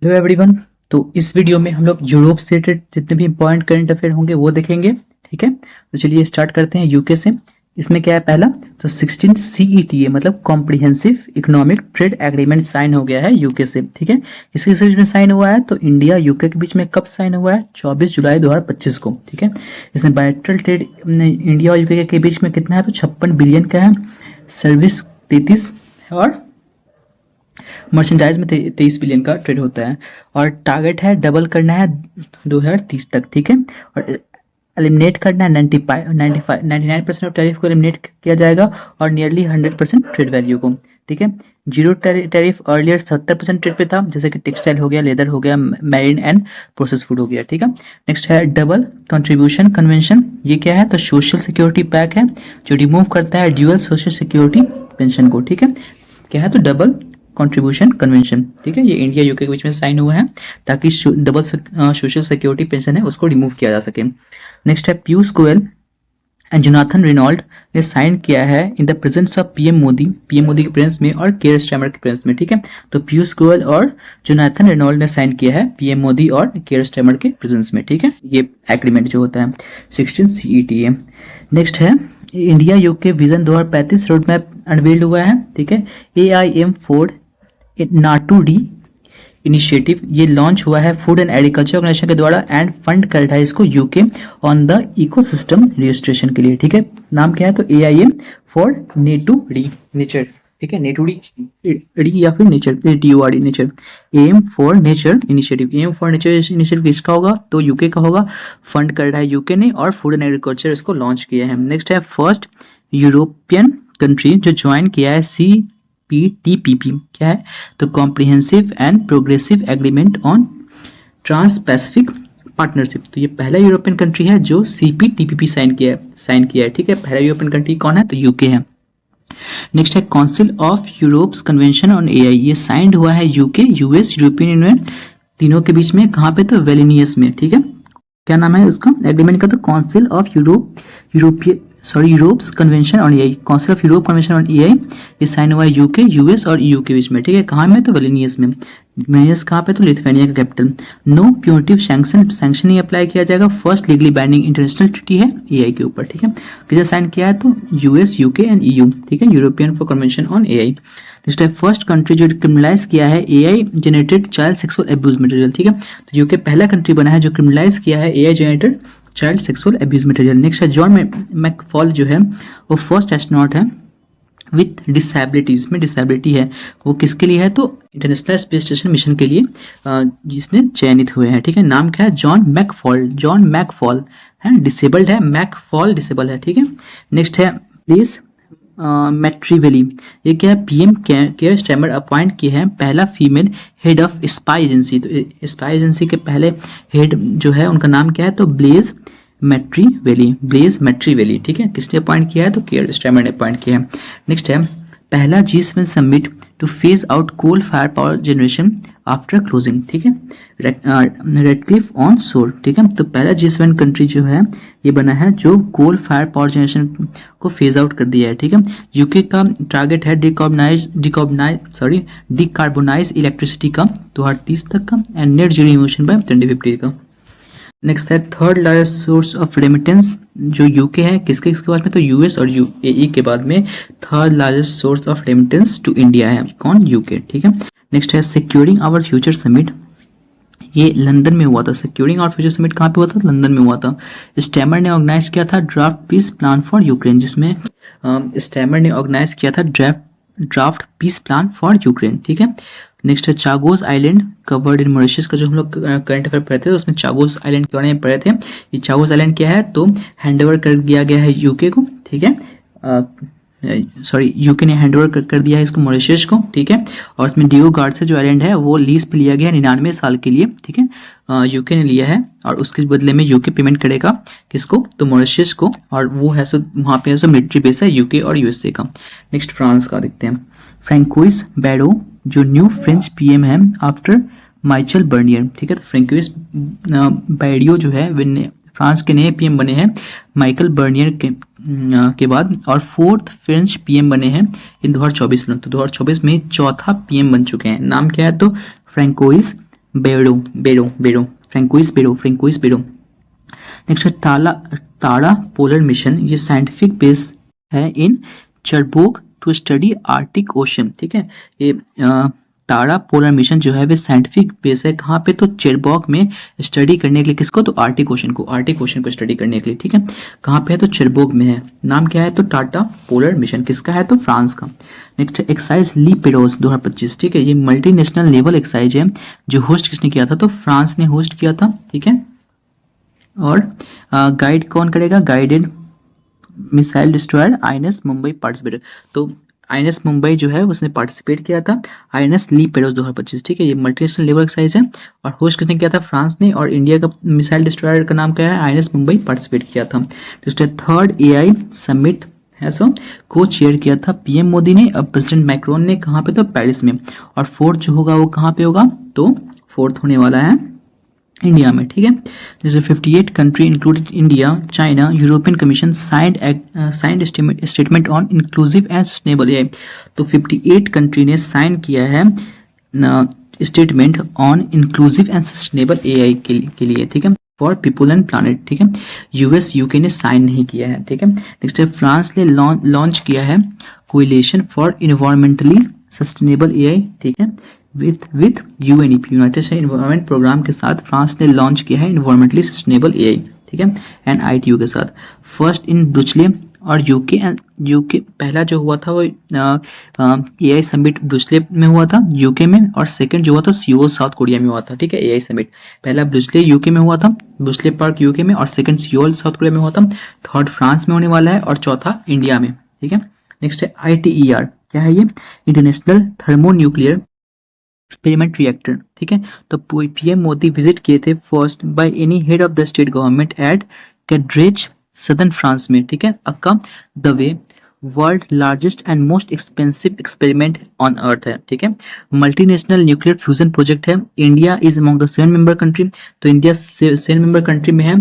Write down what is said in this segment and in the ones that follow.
Hello everyone. तो इस video में हम लोग यूरोप से रिलेटेड जितने भी इंपॉर्टेंट करंट अफेयर होंगे वो देखेंगे। ठीक है, तो चलिए स्टार्ट करते हैं यूके से। इसमें क्या है, पहला तो 16 CETA मतलब comprehensive economic trade agreement sign हो गया है यूके से। ठीक है, किसके बीच में साइन हुआ है, तो इंडिया यूके के बीच में कब साइन हुआ है, 24 जुलाई 2025 को। ठीक है, इसमें बायलैटरल ट्रेड इंडिया और यूके के बीच में कितना है, तो 56 बिलियन का है, सर्विस 33 और मर्चेंडाइज में 23 बिलियन का ट्रेड होता है। और टारगेट है डबल करना है 2030 तक। ठीक है, और एलिमिनेट करना है 99% ऑफ टैरिफ को एलिमिनेट किया जाएगा और नियरली 100% ट्रेड वैल्यू को। ठीक है, जीरो टैरिफ अर्लियर 70% ट्रेड पे था, जैसे कि टेक्सटाइल हो गया, लेदर हो गया, मैरिन एंड प्रोसेस फूड हो गया। ठीक है, नेक्स्ट है डबल कंट्रीब्यूशन कन्वेंशन। ये क्या है, तो सोशल सिक्योरिटी पैक है जो रिमूव करता है ड्यूअल सोशल सिक्योरिटी पेंशन को। ठीक है, क्या है, तो डबल कंट्रीब्यूशन कन्वेंशन। ठीक है, ये इंडिया यूके के बीच में साइन हुआ है ताकि डबल सोशल सिक्योरिटी पेंशन है उसको रिमूव किया जा सके। नेक्स्ट है Piyush Goyal and Jonathan Reynold ने साइन किया है in the presence of PM Modi के प्रेजेंस में और केयर स्टैमर के प्रेजेंस में। ठीक है, तो पीयूष गोयल और जोनाथन रेनॉल्ड ने साइन किया है पीएम मोदी और केयर स्टैमर के प्रेजेंस में। ठीक है, ये एग्रीमेंट जो होता है 16 CETA। नेक्स्ट है India UK vision 2035 road map unveiled हुआ है। ठीक है, AIM4 नाटू-डी इनिशिएटिव ये लॉन्च हुआ है फूड एंड एग्रीकल्चर ऑर्गेनाइजेशन के द्वारा एंड फंड कर रहा है इसको UK on the ecosystem registration के लिए। ठीक है, नाम क्या है, तो AIM फॉर नेटू-डी नेचर। ठीक है, नेटू-डी या फिर nature, TURD nature, M for nature initiative. M for nature initiative किसका होगा, तो यूके का होगा, फंड कर रहा है यूके ने और फूड एंड एग्रीकल्चर इसको लॉन्च किया है। नेक्स्ट है फर्स्ट यूरोपियन कंट्री जो ज्वाइन किया है CPTPP क्या है, तो comprehensive and progressive agreement on trans Pacific partnership. तो ये पहला यूरोपियन कंट्री है जो CPTPP साइन किया है। ठीक है, पहला यूरोपियन कंट्री कौन है, तो यूके है। नेक्स्ट है council of Europe's convention on AI, ये साइंड हुआ है यूके, US, यूरोपियन यूनियन तीनों के बीच में। कहाँ पे, तो वेलिनियस में। ठीक है, क्या नाम है उसका एग्रीमेंट का, तो council of Europe's convention on AI, council of Europe convention on AI ये साइन हुआ है यूके, US और EU के बीच में। ठीक है, कहाँ में, तो वेलिनियस में। वेलिनियस कहाँ पे, तो लिथुआनिया का कैपिटल। नो प्यूनिटिव सैंक्शन नहीं अप्लाई किया जाएगा, first legally binding international treaty है AI के ऊपर। ठीक है, किसे साइन किया है, तो US, UK एंड EU। ठीक है, European for convention on AI। Next है फर्स्ट कंट्री जो क्रिमिनलाइज किया है AI generated child sexual abuse material. ठीक है, तो यूके पहला कंट्री बना है जो क्रिमिनलाइज किया है AI generated child sexual abuse material. Next है जॉन मैकफॉल जो है वो फर्स्ट एस्ट्रोनॉट है विथ डिसेबिलिटीज में डिसेबिलिटी है, वो किसके लिए है, तो इंटरनेशनल स्पेस स्टेशन मिशन के लिए जिसने चयनित हुए हैं। ठीक है, नाम क्या है, जॉन मैकफॉल है, डिसेबल्ड है, मैकफॉल डिसेबल है। ठीक है, नेक्स्ट है प्लीज मैट्रीवेली, ये क्या है, PM केयर स्टैमर अपॉइंट किए हैं पहला female head of spy agency. तो स्पाई एजेंसी के पहले हेड जो है उनका नाम क्या है, तो ब्लेज मैट्रीवेली। ठीक है, किसने अपॉइंट किया है, तो केयर स्टैमर ने अपॉइंट किया है। नेक्स्ट है पहला G7 summit to phase out coal fire power generation after closing. ठीक है, रेडक्लिफ ऑन शोर। ठीक है, तो पहला G7 कंट्री जो है ये बना है जो कोल फायर पावर जनरेशन को फेज आउट कर दिया है। ठीक है, यूके का टारगेट है डिकार्बोनाइज इलेक्ट्रिसिटी का 2030 तक का and net zero emission by 2050 का। नेक्स्ट है third largest source of remittance जो यूके है, किसके बाद में, तो US और UAE के बाद में third largest source of remittance to India है, कौन, यूके। ठीक है, नेक्स्ट है सिक्योरिंग आवर फ्यूचर समिट, ये लंदन में हुआ था। सिक्योरिंग आवर फ्यूचर समिट कहाँ पे हुआ था, लंदन में हुआ था। स्टैमर ने ऑर्गेनाइज किया था draft peace plan for Ukraine, जिसमें स्टैमर ने ऑर्गेनाइज किया था draft peace plan for Ukraine. ठीक है, नेक्स्ट है Chagos island covered in Mauritius का जो हम लोग करंट अफेयर पढ़े थे, तो उसमें चागोस आइलैंड के बारे में पढ़े थे। ये चागोस आइलैंड क्या है, तो हैंडओवर कर दिया गया है यूके को। ठीक है, यूके ने हैंडओवर कर दिया है इसको मॉरिशस को। ठीक है, और इसमें डियो गार्ड से जो आइलैंड है वो लीज पे लिया गया है 99 साल के लिए। ठीक है, यूके ने लिया है और उसके बदले में यूके पेमेंट करेगा किसको, तो मॉरिशस को, और वो है सो वहाँ पे है सो मिलिट्री बेस है यूके और USA का। नेक्स्ट फ्रांस का देखते हैं, फ्रैंकोइस बैडो जो न्यू फ्रेंच PM है आफ्टर माइचल बर्नियर। ठीक है, तो फ्रैंकोइस बैडियो जो है फ्रांस के नए PM बने हैं माइकल बर्नियर के बाद, और फोर्थ फ्रेंच PM बने हैं इन 2024 में। तो 2024 में चौथा PM बन चुके हैं। नाम क्या है, तो फ्रैंकोइस बेरो, फ्रेंकोइस बेरो। नेक्स्ट है ताड़ा पोलर मिशन, ये साइंटिफिक बेस है इन चरबोक टू स्टडी आर्टिक ओशन। ठीक है, ये ताड़ा पोलर मिशन जो है वे साइंटिफिक बेस है कहाँ पे, तो चेरबॉक में स्टडी करने के लिए, किसको, तो आर्टिक ओशन को स्टडी करने के लिए। ठीक है, कहाँ पे है, तो चेरबॉक में है। नाम क्या है, तो टाटा पोलर मिशन। किसका है, तो फ्रांस का। Next exercise La Perouse 2025। ठीक है, ये मल्टीनेशनल नेवल एक्साइज है जो होस्ट किसने किया था, तो फ्रांस ने होस्ट किया था। ठीक है, और गाइड कौन करेगा, guided missile destroyer INS Mumbai participated. तो आईएनएस मुंबई जो है उसने पार्टिसिपेट किया था आईएनएस ली पेरोस 2025। ठीक है, ये मल्टीनेशनल लेवल एक्साइज है और होस्ट किसने किया था, फ्रांस ने। और इंडिया का मिसाइल डिस्ट्रॉयर का नाम क्या है, आईएनएस मुंबई पार्टिसिपेट किया था। थर्ड एआई समिट है सो को चेयर किया था पीएम मोदी ने और प्रेसिडेंट मैक्रोन ने। कहाँ पे, तो पेरिस में। और फोर्थ जो होगा वो कहाँ पे होगा, तो फोर्थ होने वाला है इंडिया में। ठीक है, जैसे 58 country included India, China, European commission signed statement on inclusive and sustainable AI. तो 58 कंट्री ने साइन किया है statement on inclusive and sustainable AI के लिए। ठीक है, फॉर पीपल एंड प्लानिट। ठीक है, यूएस यूके ने साइन नहीं किया है। ठीक है, नेक्स्ट है फ्रांस ने लॉन्च किया है coalition for environmentally sustainable AI. ठीक है, with UNEP, United Nations environment programme के साथ फ्रांस ने लॉन्च किया है इन्वायरमेंटली सस्टेनेबल एआई। ठीक है, एनआईटीयू के साथ। फर्स्ट इन ब्रुसले और यूके पहला जो हुआ था वो एआई समिट ब्रुसले में हुआ था यूके में, और सेकंड जो हुआ था सियोल साउथ कोरिया में हुआ था। ठीक है, एआई समिट पहला ब्रुसले यूके में हुआ था, ब्रुसले पार्क यूके में, और सेकंड सियोल साउथ कोरिया में हुआ था। थर्ड फ्रांस में होने वाला है और चौथा इंडिया में। ठीक है, नेक्स्ट है ITER। क्या है ये, इंटरनेशनल थर्मोन्यूक्लियर एक्सपेरिमेंट रिएक्टर। ठीक है, तो पीएम मोदी विजिट किए थे first by any head of the state government at Cadarache southern France में। ठीक है, aka the way world largest and most expensive experiment on earth है। ठीक है, मल्टीनेशनल न्यूक्लियर फ्यूजन प्रोजेक्ट है। India is among the 7 member country, तो India 7 member country में है।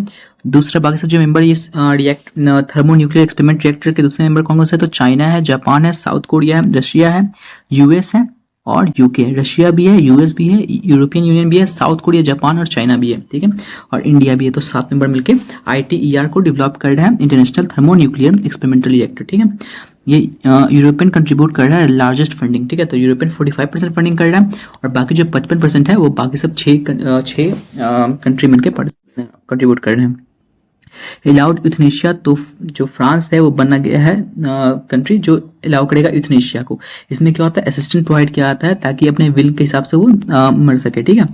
दूसरा बाकी सब जो मेंबर इस थर्मो न्यूक्लियर एक्सपेरिमेंट रिएक्टर के दूसरे मेंबर कौन कौन से, तो चाइना है, जापान है, साउथ कोरिया है, रशिया है, यूएस है और यूके। रशिया भी है, यूएस भी है, यूरोपियन यूनियन भी है, साउथ कोरिया, जापान और चाइना भी है। ठीक है, और इंडिया भी है। तो 7 मेंबर मिलके ITER को डेवलप कर रहा है, international thermo nuclear experimental reactor. ठीक है, ये यूरोपियन कंट्रीब्यूट कर रहा है लार्जेस्ट फंडिंग। ठीक है, तो यूरोपियन 45% फंडिंग कर रहा है और बाकी जो 55% है वो बाकी सब 6 कंट्री मिलकर कंट्रीब्यूट कर रहे हैं। अलाउड यूथनेशिया, तो जो फ्रांस है वो बना गया है कंट्री जो अलाउ करेगा यूथनेशिया को। इसमें क्या होता है, असिस्टेंट प्रोवाइड किया जाता है ताकि अपने विल के हिसाब से वो मर सके। ठीक है,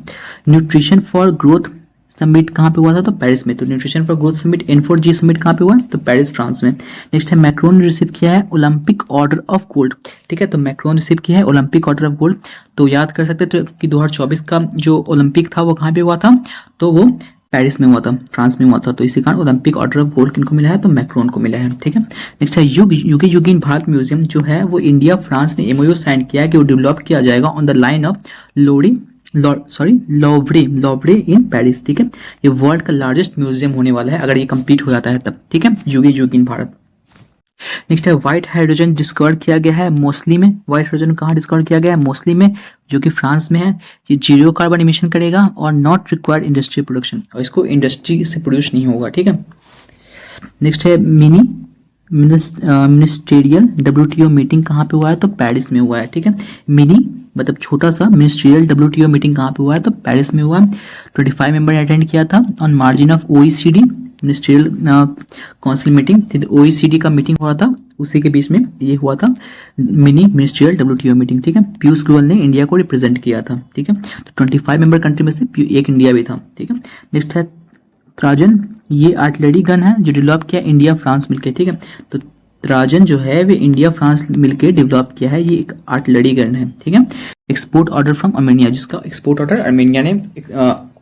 न्यूट्रिशन फॉर ग्रोथ समिट कहाँ पे हुआ था, तो पेरिस में। तो nutrition for growth summit N4G summit कहाँ पे हुआ, तो पेरिस फ्रांस में। नेक्स्ट है मैक्रोन ने रिसीव किया है ओलंपिक ऑर्डर ऑफ गोल्ड। ठीक है, तो मैक्रोन रिसीव किया है ओलंपिक ऑर्डर ऑफ गोल्ड। तो याद कर सकते थे कि 2024 का जो ओलंपिक था वो कहाँ पे हुआ था, तो वो पेरिस में हुआ था, फ्रांस में हुआ था। तो इसी कारण ओलंपिक ऑर्डर ऑफ गोल्ड किनको मिला है, तो मैक्रोन को मिला है। ठीक है, नेक्स्ट है युगीन भारत म्यूजियम जो है वो इंडिया फ्रांस ने MOU साइन किया है कि वो डेवलप किया जाएगा on the line of Louvre in Paris. ठीक है, ये वर्ल्ड का लार्जेस्ट म्यूजियम होने वाला है अगर ये कंप्लीट हो जाता है तब। ठीक है, युगीन भारत। नेक्स्ट है व्हाइट हाइड्रोजन डिस्कवर किया गया है मोस्टली में। व्हाइट हाइड्रोजन कहाँ डिस्कवर किया गया है, मोस्टली में, जो कि फ्रांस में है। ये 0 कार्बन इमिशन करेगा और नॉट रिक्वायर्ड इंडस्ट्रियल प्रोडक्शन, और इसको इंडस्ट्री से प्रोड्यूस नहीं होगा। ठीक है, नेक्स्ट है मिनिस्ट्रियल WTO मीटिंग कहाँ पे हुआ है, तो पेरिस में हुआ है। ठीक है, मिनी मतलब छोटा सा, मिनिस्ट्रियल WTO मीटिंग कहाँ पे हुआ है, तो पेरिस में हुआ। 25 मेंबर ने अटेंड किया था on margin of OECD ministerial council meeting. OECD का मीटिंग हुआ था, उसी के बीच में ये हुआ था मिनिस्ट्रियल WTO मीटिंग। ठीक है, पीयूष गोयल ने इंडिया को रिप्रेजेंट किया था। ठीक है, तो 25 मेंबर कंट्री में से एक इंडिया भी था। ठीक है, नेक्स्ट है त्राजन, ये आर्टिलरी गन है जो डेवलप किया इंडिया फ्रांस मिलकर। ठीक है, तो त्राजन जो है वे इंडिया फ्रांस मिलकर डेवलप किया है, ये एक आर्टिलरी गन है। ठीक है, एक्सपोर्ट ऑर्डर फ्रॉम अर्मेनिया, जिसका एक्सपोर्ट ऑर्डर अर्मेनिया ने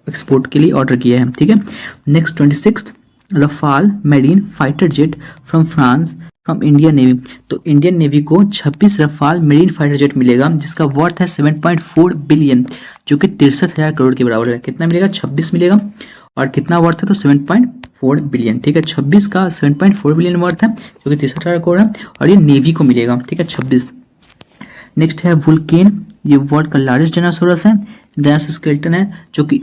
एक्सपोर्ट के लिए ऑर्डर किया है। ठीक है, next 26 Rafale marine fighter jet from France from Indian navy. तो इंडियन नेवी को 26 रफाल मेरीन फाइटर जेट मिलेगा जिसका वर्थ है 7.4 बिलियन, जो कि 63,000 करोड़ के बराबर है। कितना मिलेगा, 26 मिलेगा, और कितना वर्थ है, तो 7.4 बिलियन। ठीक है, 26 का 7.4 बिलियन वर्थ है जो कि 63,000 करोड़ है, और ये नेवी को मिलेगा। ठीक है, 26। नेक्स्ट है वुल्केन ये वर्ल्ड का लार्जेस्ट डायनासोरस है, डायनासोर स्केलेटन है, जो कि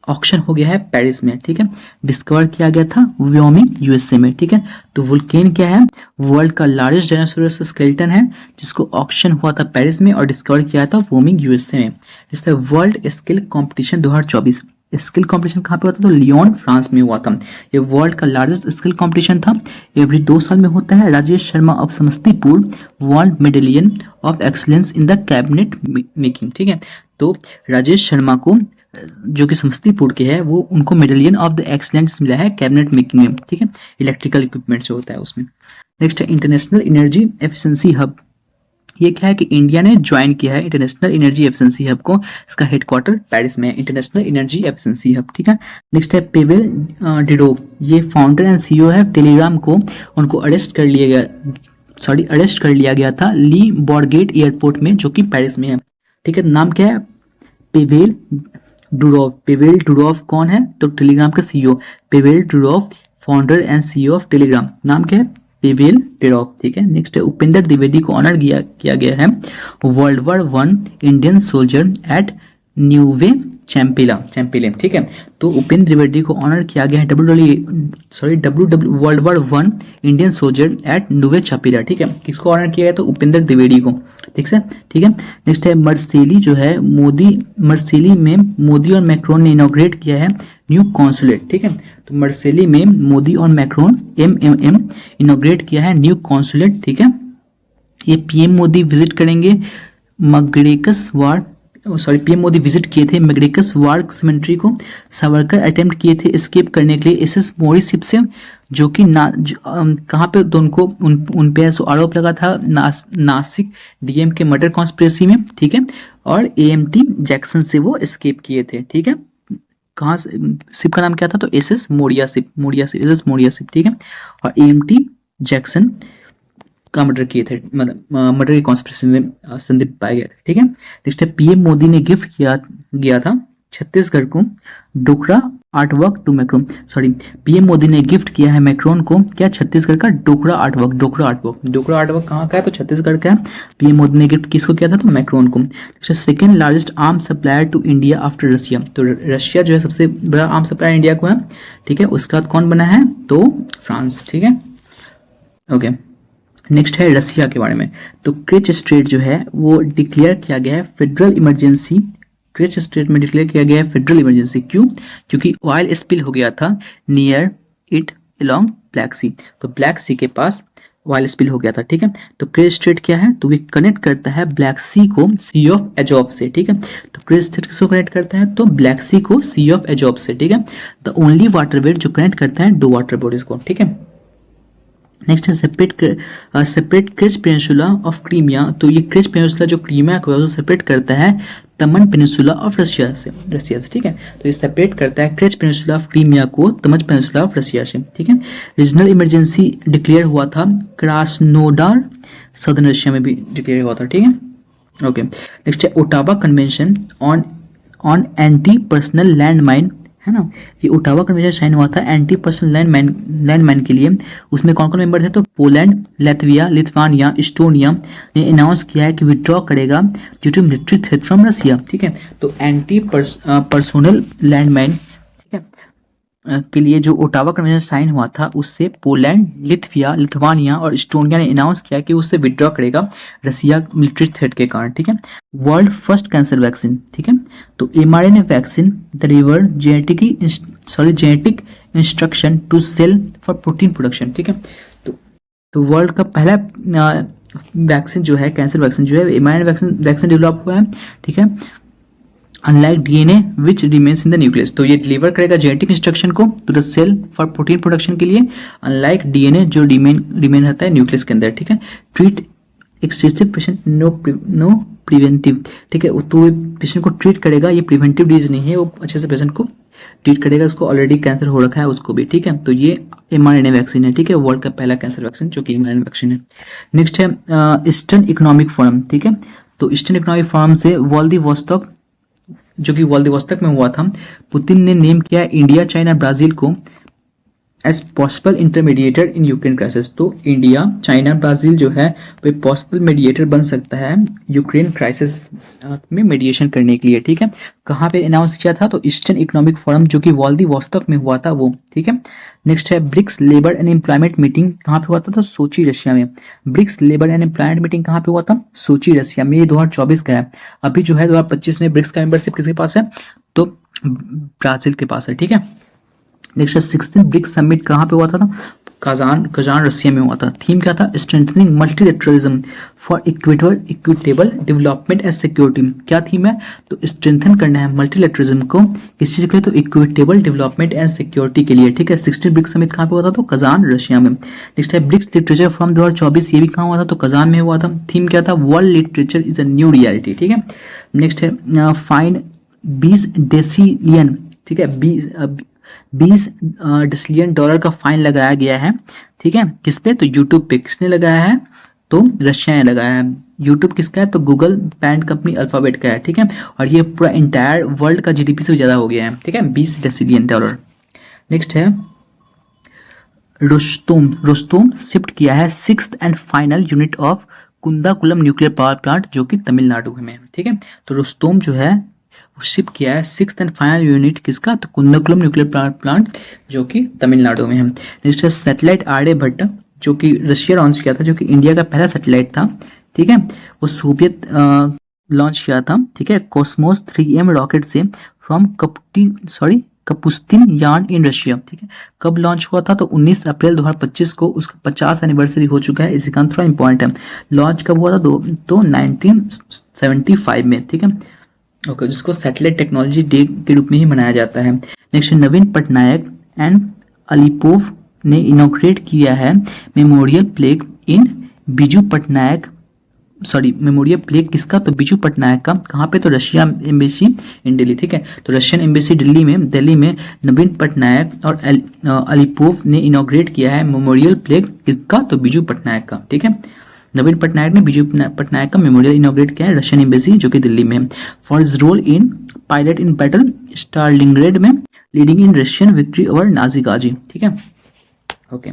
ऑक्शन हो गया है पेरिस में, ठीक है। डिस्कवर किया गया था व्योमिंग यूएसए में, ठीक है। तो वुल्केन क्या है, वर्ल्ड का लार्जेस्ट डायनासोरस स्केलेटन है, जिसको ऑक्शन हुआ था पेरिस में और डिस्कवर किया था व्योमिंग यूएसए में। इसका world skill competition 2024, skill competition कहाँ पे हुआ था, तो लियोन फ्रांस में हुआ था। ये वर्ल्ड का लार्जेस्ट स्किल कंपटीशन था, एवरी 2 साल में होता है। Rajesh Sharma of Samastipur world medallion of excellence in the cabinet making, ठीक है। तो राजेश शर्मा को, जो कि समस्तीपुर के है, वो उनको मेडेलियन ऑफ द एक्सलेंस मिला है कैबिनेट मेकिंग में, ठीक है। इलेक्ट्रिकल इक्विपमेंट जो होता है उसमें। नेक्स्ट है इंटरनेशनल एनर्जी एफिशिएंसी हब। ये क्या है कि इंडिया ने ज्वाइन किया है इंटरनेशनल एनर्जी एफिशिएंसी हब को। इसका हेडक्वार्टर पेरिस में है, इंटरनेशनल एनर्जी एफिशिएंसी हब, ठीक है। नेक्स्ट है पेवेल डिडोव, ये फाउंडर एंड सीईओ है टेलीग्राम को। उनको अरेस्ट कर लिया गया था ली बॉर्गेट एयरपोर्ट में, जो कि पेरिस में है, ठीक है। नाम क्या है, पेवेल डुरोव। पेवेल डुरोव कौन है, तो टेलीग्राम का CEO. Pavel Durov founder and CEO of Telegram. नाम क्या है, पेवेल डुरोव, ठीक है। नेक्स्ट है उपेंद्र द्विवेदी को ऑनर किया गया है world war 1 Indian soldier at Neuve Chapelle, ठीक है। तो उपेंद्र द्विवेदी को ऑनर किया गया है world war 1 Indian soldier at Neuve Chapelle, ठीक है। किसको ऑनर किया गया, तो उपेंद्र द्विवेदी को, ठीक है। नेक्स्ट है मर्सेली, जो है मर्सेली में मोदी और मैक्रोन ने इनॉग्रेट किया है न्यू कॉन्सुलेट, ठीक है। तो मर्सेली में मोदी और मैक्रोन MMM इनॉग्रेट किया है न्यू कॉन्सुलेट, ठीक है। ये पीएम मोदी विजिट करेंगे पीएम मोदी विजिट किए थे मैग्रेकस वार सिमेट्री को। सावरकर अटेम्प्ट किए थे एस्केप करने के लिए एसएस मोरिस शिप से, जो कि कहाँ पे, तो उनको उन पे आरोप लगा था नासिक डीएम के मर्डर कॉन्स्पिरेसी में, ठीक है। और एएमटी जैक्सन से वो एस्केप किए थे, ठीक है। कहाँ से, शिप का नाम क्या था, तो एसएस मोरिया शिप, ठीक है। और एएमटी जैक्सन का मर्डर किए थे, मतलब मर्डर की कॉन्स्पिरेसी में संदिग्ध पाए गए थे, ठीक है। नेक्स्ट है पीएम मोदी ने गिफ्ट किया था छत्तीसगढ़ को Dokra artwork to Macron. PM Modi ने गिफ्ट किया है मैक्रोन को क्या, छत्तीसगढ़ का डोकरा आर्टवर्क कहाँ का है, तो छत्तीसगढ़ का है। पीएम मोदी ने गिफ्ट किसको किया था, तो मैक्रोन को। Second largest arm supplier to India after Russia, तो रशिया जो है सबसे बड़ा आर्म सप्लायर इंडिया को है, ठीक है। उसके बाद कौन बना है, तो फ्रांस, ठीक है, ओके। नेक्स्ट है रसिया के बारे में। तो क्रिच स्ट्रेट जो है वो डिक्लेयर किया गया है फेडरल इमरजेंसी। क्रिच स्ट्रेट में डिक्लेयर किया गया है फेडरल इमरजेंसी, क्यों, क्योंकि ऑयल स्पिल हो गया था नियर इट अलोंग ब्लैक सी। तो ब्लैक सी के पास ऑयल स्पिल हो गया था, ठीक है। तो क्रिच स्ट्रेट क्या है, तो वे कनेक्ट करता है ब्लैक सी को सी ऑफ एजॉब से, ठीक है। तो क्रिच स्ट्रेट किसको कनेक्ट करता है, तो ब्लैक सी को सी ऑफ एजॉब से, ठीक है। द ओनली वाटरवे जो कनेक्ट करता है 2 वाटर बॉडीज को, ठीक है। नेक्स्ट है सेपरेट क्रिच पेनिनसुला ऑफ क्रीमिया। तो ये क्रिच पेनिनसुला जो क्रीमिया को है उसको सेपरेट करता है तमन पेनिनसुला ऑफ रशिया से, ठीक है। तो ये सेपरेट करता है क्रिच पेनिनसुला ऑफ क्रीमिया को तमन पेनिनसुला ऑफ रशिया से, ठीक है। रीजनल इमरजेंसी डिक्लेयर हुआ था क्रास्नोडार सदर्न रशिया में भी डिक्लेयर हुआ था, ठीक है, ओके। नेक्स्ट है Ottawa convention on anti personal land mine, है ना। ये ओटावा कन्वेंशन साइन हुआ था एंटी पर्सनल लैंडमाइन के लिए। उसमें कौन कौन मेंबर थे, तो पोलैंड, लैटविया, लिथुआनिया, एस्टोनिया ने अनाउंस किया है कि विड्रॉ करेगा due to military threat from Russia, ठीक है। तो एंटी पर्सनल लैंडमाइन, ठीक है, के लिए जो ओटावा कन्वेंशन साइन हुआ था उससे पोलैंड, लिथुआनिया और एस्टोनिया ने अनाउंस किया कि उससे विड्रॉ करेगा रसिया मिलिट्री थ्रेट के कारण, ठीक है। वर्ल्ड फर्स्ट कैंसर वैक्सीन, ठीक है। तो mRNA vaccine deliver genetic instruction to cell for protein production, ठीक है। तो वर्ल्ड का पहला वैक्सीन जो है, कैंसर वैक्सीन जो है, mRNA वैक्सीन डेवलप हुआ है, ठीक है। Unlike DNA which remains in the nucleus, तो ये डिलीवर करेगा जेनेटिक इंस्ट्रक्शन को to the cell for protein production के लिए, अनलाइक डीएनए जो रिमेन रहता है न्यूक्लियस के अंदर, ठीक है। Treat excessive patient no preventive, ठीक है। तो पेशेंट को ट्रीट करेगा, ये प्रिवेंटिव डिजीज नहीं है, वो अच्छे से पेशेंट को ट्रीट करेगा, उसको ऑलरेडी कैंसर हो रखा है उसको भी, ठीक है। तो ये mRNA वैक्सीन है, ठीक है, वर्ल्ड का पहला कैंसर वैक्सीन जो कि mRNA वैक्सीन है। नेक्स्ट है ईस्टर्न इकोनॉमिक फोरम, ठीक है। तो ईस्टर्न इकोनॉमिक फोरम से व्लादिवोस्तोक, जो कि व्लादिवोस्तोक में हुआ था, पुतिन ने नेम किया इंडिया, चाइना, ब्राजील को as possible intermediator in Ukraine crisis. तो इंडिया, चाइना, ब्राज़ील जो है वो पॉसिबल मीडिएटर बन सकता है यूक्रेन क्राइसिस में मीडिएशन करने के लिए, ठीक है। कहाँ पे अनाउंस किया था? तो ईस्टर्न इकोनॉमिक फोरम जो कि व्लादिवोस्तोक में हुआ था वो, ठीक है। नेक्स्ट है BRICS labour and employment meeting, कहाँ पे हुआ था? तो सोची, रशिया में। BRICS labour and employment meeting कहाँ पे हुआ था? सोची, रशिया में। ये 2024 का है। अभी जो है 2025 में ब्रिक्स का मेंबरशिप किसके पास है? तो ब्राजील के पास है, ठीक है। नेक्स्ट 16 ब्रिक्स समिट कहाँ पे हुआ था? कजान रशिया में हुआ था। थीम क्या था? Strengthening multilateralism for equitable development and security. क्या थीम है? तो स्ट्रेंथन करना है मल्टीलेटरलिज्म को, किस चीज के लिए? तो इक्विटेबल डेवलपमेंट एंड सिक्योरिटी के लिए, ठीक है। 16 ब्रिक्स समिट कहाँ पे हुआ था? तो कजान, रशिया में। नेक्स्ट है ब्रिक्स लिटरेचर फॉरम 2024, ये भी कहाँ हुआ था? तो कजान में हुआ था। थीम क्या था? World literature is a new reality, ठीक है। नेक्स्ट है फाइन 20 डेसिलियन, ठीक है, 20 डिसिलियन डॉलर का फाइन लगाया गया है, ठीक है। किस पे? तो यूट्यूब पे। किसने लगाया है? तो रशिया ने लगाया है। यूट्यूब किसका है? तो गूगल पैरेंट कंपनी अल्फाबेट का है, ठीक है। और ये पूरा इंटायर वर्ल्ड का जीडीपी से भी ज्यादा हो गया है, ठीक है, 20 डेसिलियन डॉलर। नेक्स्ट है रुस्तोम शिफ्ट किया है 6th and final unit of Kudankulam nuclear power plant जो कि तमिलनाडु में है, ठीक है। तो रुस्तोम जो है शिप किया है 6th एंड फाइनल यूनिट किसका? तो कुंदाकुलम न्यूक्लियर पावर प्लांट जो कि तमिलनाडु में है। नेक्स्ट है सैटेलाइट आर्यभट्ट जो कि रशिया लॉन्च किया था, जो कि इंडिया का पहला सैटेलाइट था, ठीक है। वो सोवियत लॉन्च किया था, ठीक है, कॉस्मोस 3M रॉकेट से फ्रॉम कपुस्तिन यान इन रशिया, ठीक है। कब लॉन्च हुआ था? तो 19 अप्रैल 2025 को उसका 50 एनिवर्सरी हो चुका है। इसी का थोड़ा इंपॉर्टेंट है। लॉन्च कब हुआ था? तो 1975 में, ठीक है। ओके, जिसको सैटेलाइट टेक्नोलॉजी डे के रूप में ही मनाया जाता है। Next Naveen Patnaik and Alipov ने इनॉग्रेट किया है मेमोरियल प्लेक इन बिजू पटनायक, मेमोरियल प्लेक किसका? तो बिजू पटनायक का। कहाँ पे? तो रशिया एम्बेसी इन दिल्ली, ठीक है। तो रशियन एम्बेसी दिल्ली में नवीन पटनायक और अलीपोव ने इनॉग्रेट किया है मेमोरियल प्लेक किसका? तो बिजू पटनायक का, ठीक है। नवीन पटनायक ने बिजू पटनायक का मेमोरियल इनॉग्रेट किया है रशियन एम्बेसी जो कि दिल्ली में है। For his role in pilot in battle Stalingrad में leading in Russian victory over Nazi गाजी, ठीक है। ओके,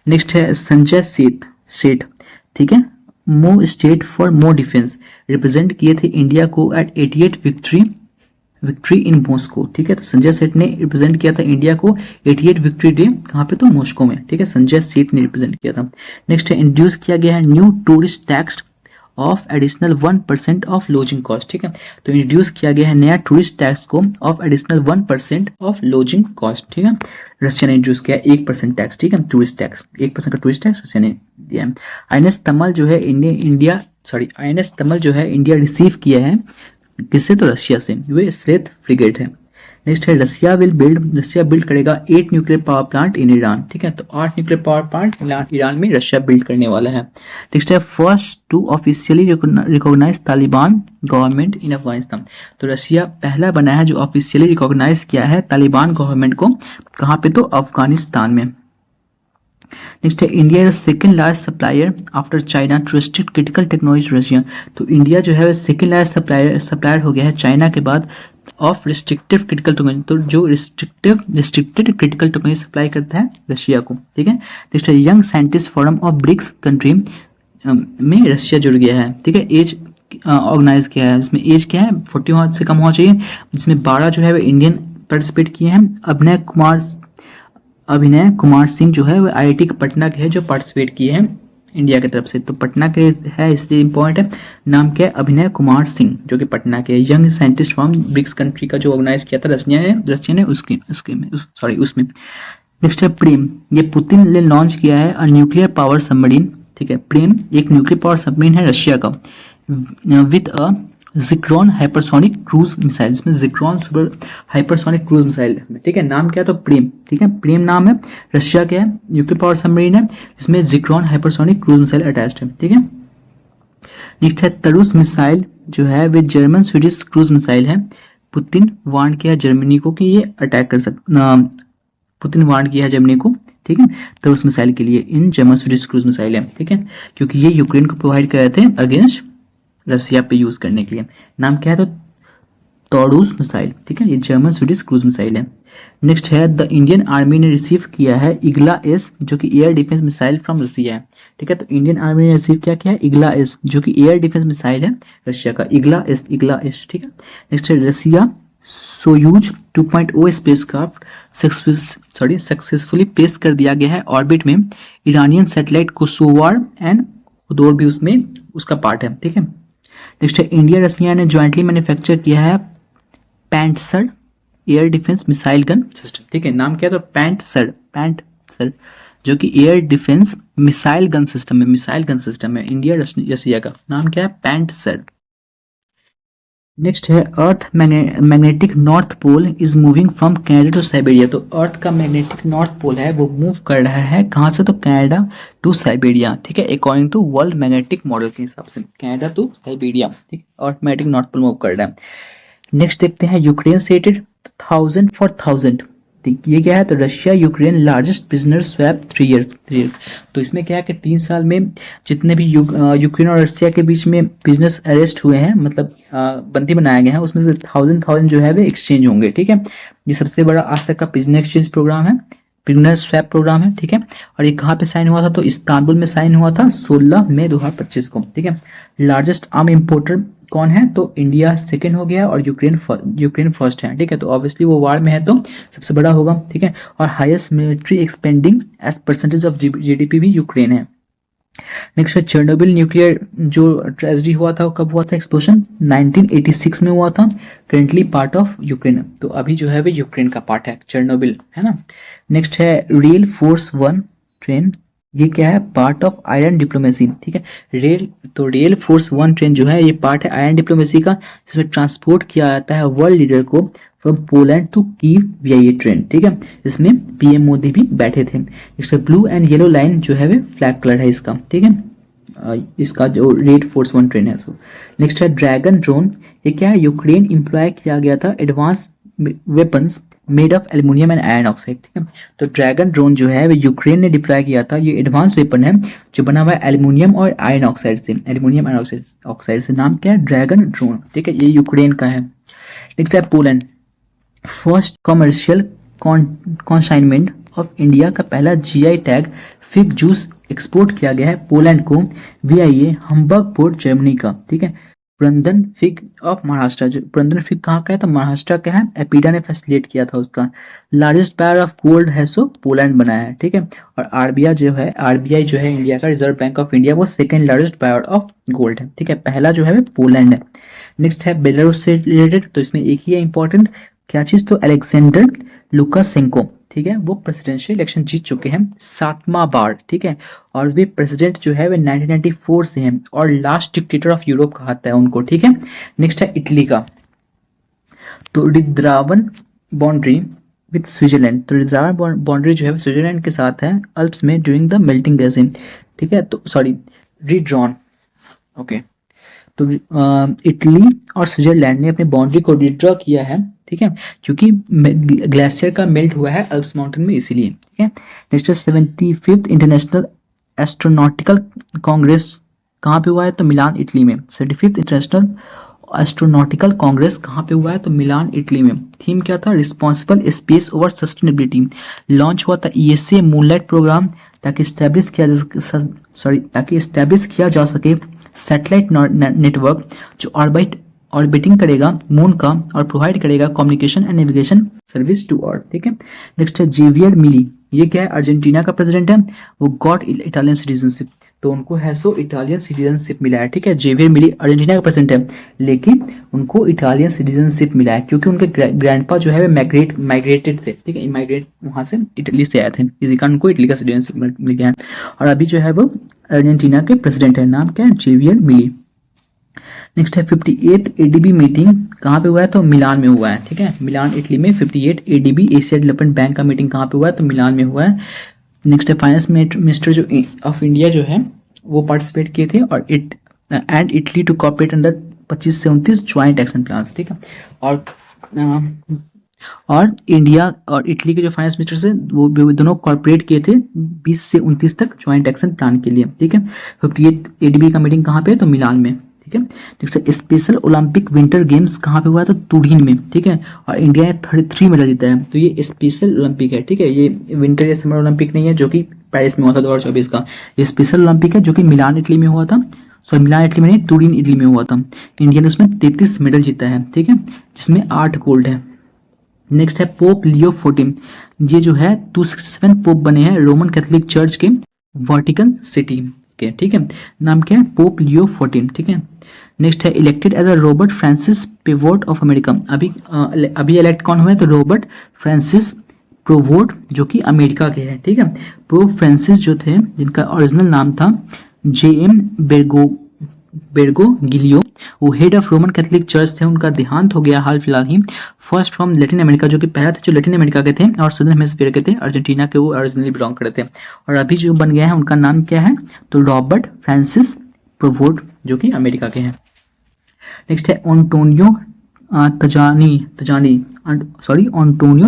नेक्स्ट है संजय सेठ, ठीक है। मो स्टेट फॉर मो डिफेंस रिप्रेजेंट किए थे इंडिया को एट 88 विक्ट्री इन मॉस्को, ठीक है। तो संजय सेठ ने रिप्रेजेंट किया था इंडिया को 88 विक्ट्री डे, कहाँ पे? तो मॉस्को में, ठीक है। संजय सेठ ने रिप्रेजेंट किया था। नेक्स्ट है इंट्रोड्यूस किया गया है new tourist tax of additional 1% of lodging cost, ठीक है। तो इंट्रोड्यूस किया गया है नया टूरिस्ट टैक्स को of additional 1% of lodging cost, ठीक है। रशिया ने इंट्रोड्यूस किया 1% टैक्स, ठीक है, टूरिस्ट टैक्स, 1% का टूरिस्ट टैक्स रशिया ने दिया है। INS तमल जो है इंडिया रिसीव किया है किससे? तो रशिया से। वे श्वेत फ्रिगेट है। नेक्स्ट है रशिया बिल्ड करेगा 8 nuclear power plant in Iran, ठीक है। तो 8 न्यूक्लियर पावर प्लांट ईरान में रशिया बिल्ड करने वाला है। नेक्स्ट है first to officially recognise Taliban government in Afghanistan. तो रशिया पहला बना है जो ऑफिशियली रिकॉग्नाइज किया है तालिबान गवर्नमेंट को, कहाँ पे? तो अफगानिस्तान में। नेक्स्ट है India is second largest supplier after China to restrict critical technology Russia. तो इंडिया जो है सेकंड लार्जेस्ट सप्लायर हो गया है चाइना के बाद ऑफ रिस्ट्रिक्टिव क्रिटिकल टेक्नोलॉजी। तो जो रिस्ट्रिक्टेड क्रिटिकल टेक्नोलॉजी सप्लाई करता है रशिया को, ठीक है। नेक्स्ट है young scientist forum of BRICS country में रशिया जुड़ गया है, ठीक है। एज ऑर्गेनाइज किया है, इसमें एज क्या है? 40 से कम होना चाहिए, जिसमें 12 जो है वो इंडियन पार्टिसिपेट किए हैं। अभिनय कुमार सिंह जो है वो IIT पटना के है जो पार्टिसिपेट किए हैं इंडिया की तरफ से। तो पटना के है इसलिए इम्पोर्टेंट है। नाम क्या है? अभिनय कुमार सिंह जो कि पटना के young scientist from BRICS country का जो ऑर्गेनाइज किया था रशिया ने उसमें। नेक्स्ट है प्रेम, ये पुतिन ने लॉन्च किया है न्यूक्लियर पावर सबमरीन, ठीक है। प्रेम एक न्यूक्लियर पावर सबमरीन है रशिया का with a Zircon hypersonic cruise missile, इसमें Zircon super hypersonic cruise missile, ठीक है। नाम क्या है? तो प्रेम, ठीक है। प्रेम नाम है, रशिया के है, न्यूक्लियर पावर सबमरीन है, इसमें zircon hypersonic cruise missile attached है, ठीक है। नेक्स्ट है तरुस मिसाइल जो है वे जर्मन स्वीडिश क्रूज मिसाइल है। पुतिन वार्न किया है जर्मनी को कि ये अटैक कर पुतिन वार्न किया है जर्मनी को, ठीक है, तरुस मिसाइल के लिए in German Swedish cruise missile है, ठीक है, क्योंकि ये यूक्रेन को प्रोवाइड कर रहे थे अगेंस्ट रशिया पे यूज करने के लिए। नाम क्या है? तो टॉरूस मिसाइल, ठीक है, ये जर्मन स्वीडिश क्रूज मिसाइल है। नेक्स्ट है द इंडियन आर्मी ने रिसीव किया है इग्ला एस जो कि एयर डिफेंस मिसाइल फ्रॉम रसिया है, ठीक है। तो इंडियन आर्मी ने रिसीव क्या किया है, इग्ला एस जो कि एयर डिफेंस मिसाइल है रशिया का, इग्ला एस, ठीक है। नेक्स्ट है रसिया सोयूज 2.0 स्पेसक्राफ्ट सक्सेसफुली पेश कर दिया गया है ऑर्बिट में ईरानियन सैटेलाइट कोसोवार एंड और भी उसमें उसका पार्ट है, ठीक है। नेक्स्ट है इंडिया रसिया ने ज्वाइंटली मैन्युफैक्चर किया है Pantsir air defence missile gun system, ठीक है। नाम क्या है, तो पैंटसर जो कि air defence missile gun system है इंडिया रसिया का, नाम क्या है, पैंटसर। नेक्स्ट है earth magnetic north pole is moving from Canada to Siberia. तो अर्थ का मैग्नेटिक नॉर्थ पोल है वो मूव कर रहा है कहाँ से, तो कनाडा टू साइबेरिया, ठीक है, according to world magnetic model के हिसाब से कनाडा टू साइबेरिया, ठीक है, earth magnetic north pole move कर रहा है। नेक्स्ट देखते हैं यूक्रेन सेटेड 1000 for 1000, ये क्या है, तो Russia Ukraine largest business swap 3 years। तो इसमें क्या है कि 3 साल में जितने भी यूक्रेन और रशिया के बीच में बिजनेस अरेस्ट हुए हैं, मतलब बंदी बनाया गया है, उसमें से 1000 जो है वे एक्सचेंज होंगे, ठीक है। ये सबसे बड़ा आज तक का बिजनेस एक्सचेंज प्रोग्राम है, बिजनेस स्वैप प्रोग्राम है, ठीक है। और ये कहाँ पे साइन हुआ था, तो इस्तांबुल में साइन हुआ था 16 मई 2025 को, ठीक है। लार्जेस्ट आर्म इम्पोर्टर कौन है, तो इंडिया सेकंड हो गया और यूक्रेन फर्स्ट है, ठीक है। तो ऑब्वियसली वो वार में है तो सबसे बड़ा होगा, ठीक है। और highest military expending as percentage of GDP भी यूक्रेन है। नेक्स्ट है चेरनोबिल न्यूक्लियर जो ट्रेजेडी हुआ था, कब हुआ था एक्सप्लोजन, 1986 में हुआ था, करेंटली पार्ट ऑफ यूक्रेन, तो अभी जो है वो यूक्रेन का पार्ट है चेरनोबिल, है ना। नेक्स्ट है रेल फोर्स 1 ट्रेन, ये क्या है, पार्ट ऑफ आयरन डिप्लोमेसी, ठीक है। रेल फोर्स 1 ट्रेन जो है ये पार्ट है आयरन डिप्लोमेसी का, जिसमें ट्रांसपोर्ट किया जाता है वर्ल्ड लीडर को फ्रॉम पोलैंड टू कीव विया ये ट्रेन, ठीक है। इसमें पीएम मोदी भी बैठे थे। इसका ब्लू एंड येलो लाइन जो है वे फ्लैग कलर है इसका, ठीक है, इसका जो रेड फोर्स 1 ट्रेन है। सो नेक्स्ट है ड्रैगन ड्रोन, ये क्या है, यूक्रेन इम्प्लॉय किया गया था advance weapons made of aluminium and iron oxide, ठीक है। तो ड्रैगन ड्रोन जो है वो यूक्रेन ने डिप्लॉय किया था, ये एडवांस वेपन है जो बना हुआ है एल्यूमिनियम और आयरन ऑक्साइड से, नाम क्या है, ड्रैगन ड्रोन, ठीक है, ये यूक्रेन का है। नेक्स्ट है Poland, first commercial consignment of India का पहला GI tag fig juice export किया गया है पोलैंड को वीआईए हम्बर्ग पोर्ट जर्मनी का, ठीक है। प्रंदन फिग ऑफ महाराष्ट्र, जो प्रंदन फिग कहाँ का है, तो महाराष्ट्र का है, एपीडा ने फैसिलिटेट किया था उसका। लार्जेस्ट बायर ऑफ गोल्ड है सो पोलैंड बनाया है, ठीक है। और आरबीआई जो है इंडिया का रिजर्व बैंक ऑफ इंडिया, वो second largest buyer of gold है, ठीक है। पहला जो है पोलैंड है। नेक्स्ट है बेलारूस से रिलेटेड, तो इसमें एक ही है इंपॉर्टेंट क्या चीज, तो अलेक्जेंडर लुकाशेंको, ठीक है, वो प्रेसिडेंशियल इलेक्शन जीत चुके हैं 7वां बार, ठीक है। और वे प्रेसिडेंट जो है वे 1994 से हैं और लास्ट डिक्टेटर ऑफ यूरोप कहा जाता है उनको, ठीक है। नेक्स्ट है इटली का, तो रिद्रावन बाउंड्री विद स्विट्जरलैंड, तो रिद्रावन बाउंड्री जो है स्विट्जरलैंड के साथ है अल्प्स में ड्यूरिंग द मेल्टिंग ग्लेशियर, ठीक है। तो सॉरी रिड्रॉन, ओके। तो इटली और स्विट्जरलैंड ने अपनी बाउंड्री को रिड्रॉ किया है, ठीक है, क्योंकि ग्लेशियर का मेल्ट हुआ है अल्प्स माउंटेन में, इसीलिए, ठीक है। Next 75th international astronautical Congress कहाँ पे हुआ है, तो मिलान इटली में। 75th इंटरनेशनल एस्ट्रोनॉटिकल कांग्रेस कहाँ पे हुआ है, तो मिलान इटली में। थीम क्या था, responsible space over sustainability. Launch हुआ था ईएसए मूनलाइट प्रोग्राम ताकि एस्टेब्लिश किया जा सके सैटेलाइट नेटवर्क जो ऑर्बिटिंग करेगा मून का और प्रोवाइड करेगा communication and navigation service to earth, ठीक है। नेक्स्ट है जेवियर मिली, ये क्या है, अर्जेंटीना का प्रेसिडेंट है, वो गॉट इटालियन सिटीजनशिप, तो उनको है सो इटालियन सिटीजनशिप मिला है, ठीक है। जेवियर मिली अर्जेंटीना का प्रेसिडेंट है, लेकिन उनको इटालियन सिटीजनशिप मिला है क्योंकि उनके ग्रैंडपा जो है माइग्रेटेड थे, ठीक है, इमाइग्रेट वहां से इटली से आए थे, इसी कारण उनको इटली का सिटीजनशिप मिल गया है। और अभी जो है वो अर्जेंटीना के प्रेसिडेंट है, नाम क्या है, जेवियर मिली। नेक्स्ट है 58th एडीबी मीटिंग कहाँ पे हुआ है, तो मिलान में हुआ है, ठीक है, मिलान इटली में। 58 एडीबी एशिया डेवलपमेंट बैंक का मीटिंग कहाँ पे हुआ है, तो मिलान में हुआ है। नेक्स्ट है फाइनेंस मिनिस्टर जो ऑफ इंडिया जो है वो पार्टिसिपेट किए थे, और इटली टू कॉपरेट अंडर 25 से 29 ज्वाइंट एक्शन प्लान, ठीक है। और इंडिया और इटली के जो फाइनेंस मिनिस्टर थे वो दोनों कॉर्पोरेट किए थे 20 से 29 तक ज्वाइंट एक्शन प्लान के लिए, ठीक है। 58 एडीबी का मीटिंग कहाँ पे है, तो मिलान में, ठीक है। Next special Olympic winter games कहाँ पे हुआ है, तो तुरीन में, ठीक है। और इंडिया ने 33 मेडल जीता है। तो ये स्पेशल ओलंपिक है, ठीक है। ये विंटर या समर ओलंपिक नहीं है जो कि पेरिस में हुआ था 2024 का। ये स्पेशल ओलंपिक है जो कि मिलान इटली में हुआ था। सॉरी, मिलान इटली में नहीं, तुरीन इटली में हुआ था। इंडिया ने उसमें 33 मेडल जीता है, ठीक है, जिसमें 8 गोल्ड है। नेक्स्ट है पोप लियो 14। ये जो है 267 पोप बने हैं रोमन कैथोलिक चर्च के वाटिकन सिटी के, ठीक है। नाम क्या है, पोप लियो 14, ठीक है। नेक्स्ट है elected as a Robert Francis Prevost of America. अभी इलेक्ट कौन हुए, तो रॉबर्ट फ्रांसिस प्रोवोट जो कि अमेरिका के हैं, ठीक है। पोप फ्रांसिस जो थे, जिनका ओरिजिनल नाम था JM बेरगोगिलियो, वो head of Roman Catholic church थे। उनका देहांत हो गया हाल फिलहाल ही। फर्स्ट फ्रॉम लैटिन अमेरिका, जो कि पहला था जो लैटिन अमेरिका के थे और सदर्न हेमिस्फीयर के थे, अर्जेंटीना के वो ओरिजिनली बिलोंग करते थे। और अभी जो बन गया है उनका नाम क्या है, तो रॉबर्ट फ्रांसिस प्रोवोट जो कि अमेरिका के हैं। नेक्स्ट है ओंटोनियो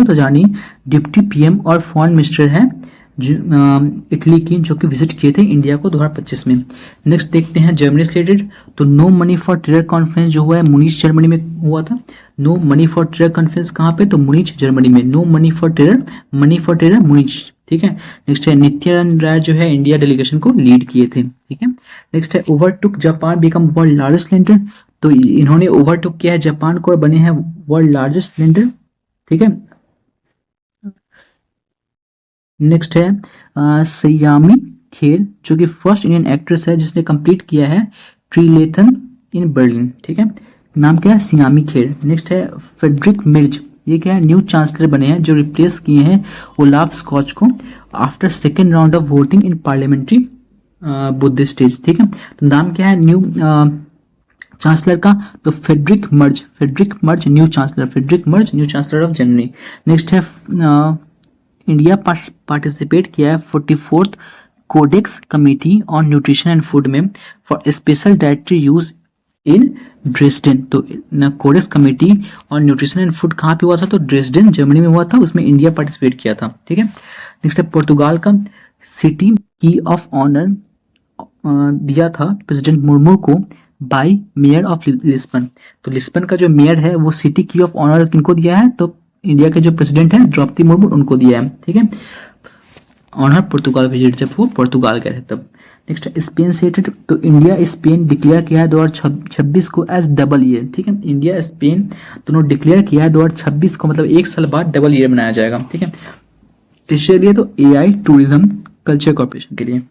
तजानी डिप्टी PM और फॉरेन मिनिस्टर है इटली की, जो कि विजिट किए थे इंडिया को 2025 में। नेक्स्ट देखते हैं जर्मनी से रिलेटेड। तो no money for terror conference जो हुआ है मुनीच जर्मनी में हुआ था। No money for terror conference कहाँ पे, तो मुनीच जर्मनी में। No money for terror Munich, ठीक है। नेक्स्ट है नित्यानंद राय जो है इंडिया डेलीगेशन को लीड किए थे, ठीक है। नेक्स्ट है overtook Japan become world largest lender. तो इन्होंने ओवरटुक किया है जापान को और बने हैं वर्ल्ड लार्जेस्ट लेंडर, ठीक है। नेक्स्ट है सयामी खेर जो कि फर्स्ट इंडियन एक्ट्रेस है जिसने कंप्लीट किया है ट्रिलेथन इन बर्लिन, ठीक है। नाम क्या है, सियामी खेर। नेक्स्ट है फ्रेडरिक मिर्ज, ये क्या है, न्यू चांसलर बने हैं जो रिप्लेस किए हैं ओलाफ स्कॉच को after second round of voting in parliamentary Buddhist stage, ठीक है। तो नाम क्या है न्यू चांसलर का, तो Friedrich Merz new chancellor of Germany. Next है इंडिया पार्टिसिपेट किया है 44th Codex committee on nutrition and food में for special dietary use in Dresden. तो Codex committee on nutrition and food कहाँ पे हुआ था, तो ड्रेसडेन जर्मनी में हुआ था, उसमें इंडिया पार्टिसिपेट किया था, ठीक है। नेक्स्ट है पुर्तगाल का सिटी की ऑफ ऑनर दिया था प्रेसिडेंट मुर्मू को बाय मेयर ऑफ लिस्बन। तो लिस्बन का जो मेयर है वो सिटी की ऑफ ऑनर किनको दिया है, तो इंडिया के जो प्रेसिडेंट है द्रौपदी मुर्मू उनको दिया है, ठीक है। ऑनर पुर्तगाल विजिट, जब वो पुर्तगाल गए थे तब। नेक्स्ट स्पेन से, तो इंडिया स्पेन डिक्लेयर किया है 2026 को एज डबल ईयर, ठीक है। इंडिया स्पेन दोनों डिक्लेयर किया है 2026 को, मतलब 1 साल बाद डबल ईयर मनाया जाएगा, ठीक है। किसके लिए, तो AI टूरिज्म कल्चर कॉर्पोरेशन के लिए।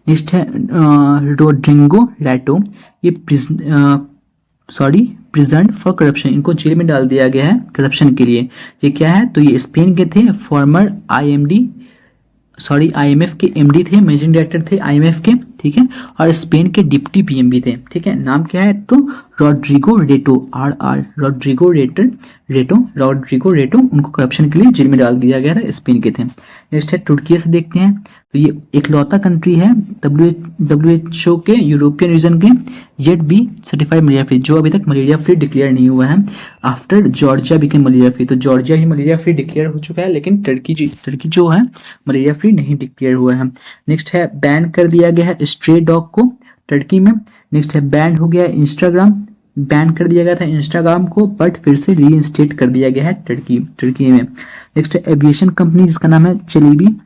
नेक्स्ट है रोड्रिगो रैटो, ये प्रिजन फॉर करप्शन, इनको जेल में डाल दिया गया है करप्शन के लिए। ये क्या है, तो ये स्पेन के थे, फॉर्मर IMF के MD थे, मैनेजिंग डायरेक्टर थे IMF के, ठीक है। और स्पेन के डिप्टी PM भी थे, ठीक है। नाम क्या है, तो रोड्रिगो रेटो, उनको करप्शन के लिए जेल में डाल दिया गया था, स्पेन के थे। नेक्स्ट है तुर्की से देखते हैं। तो ये इकलौता कंट्री है WHO के यूरोपियन रीजन के yet be certified malaria free, जो अभी तक मलेरिया फ्री डिक्लेयर नहीं हुआ है। After Georgia became malaria free, तो जॉर्जिया ही मलेरिया फ्री डिक्लेयर हो चुका है, लेकिन टर्की जो है मलेरिया फ्री नहीं डिक्लेयर हुआ है। नेक्स्ट है बैन कर दिया गया है स्ट्रे डॉग को टर्की में। नेक्स्ट है बैन हो गया इंस्टाग्राम, बैन कर दिया गया था इंस्टाग्राम को, बट फिर से रीइंस्टेट कर दिया गया है टर्की में। नेक्स्ट है एविएशन कंपनी जिसका नाम है चलेबी,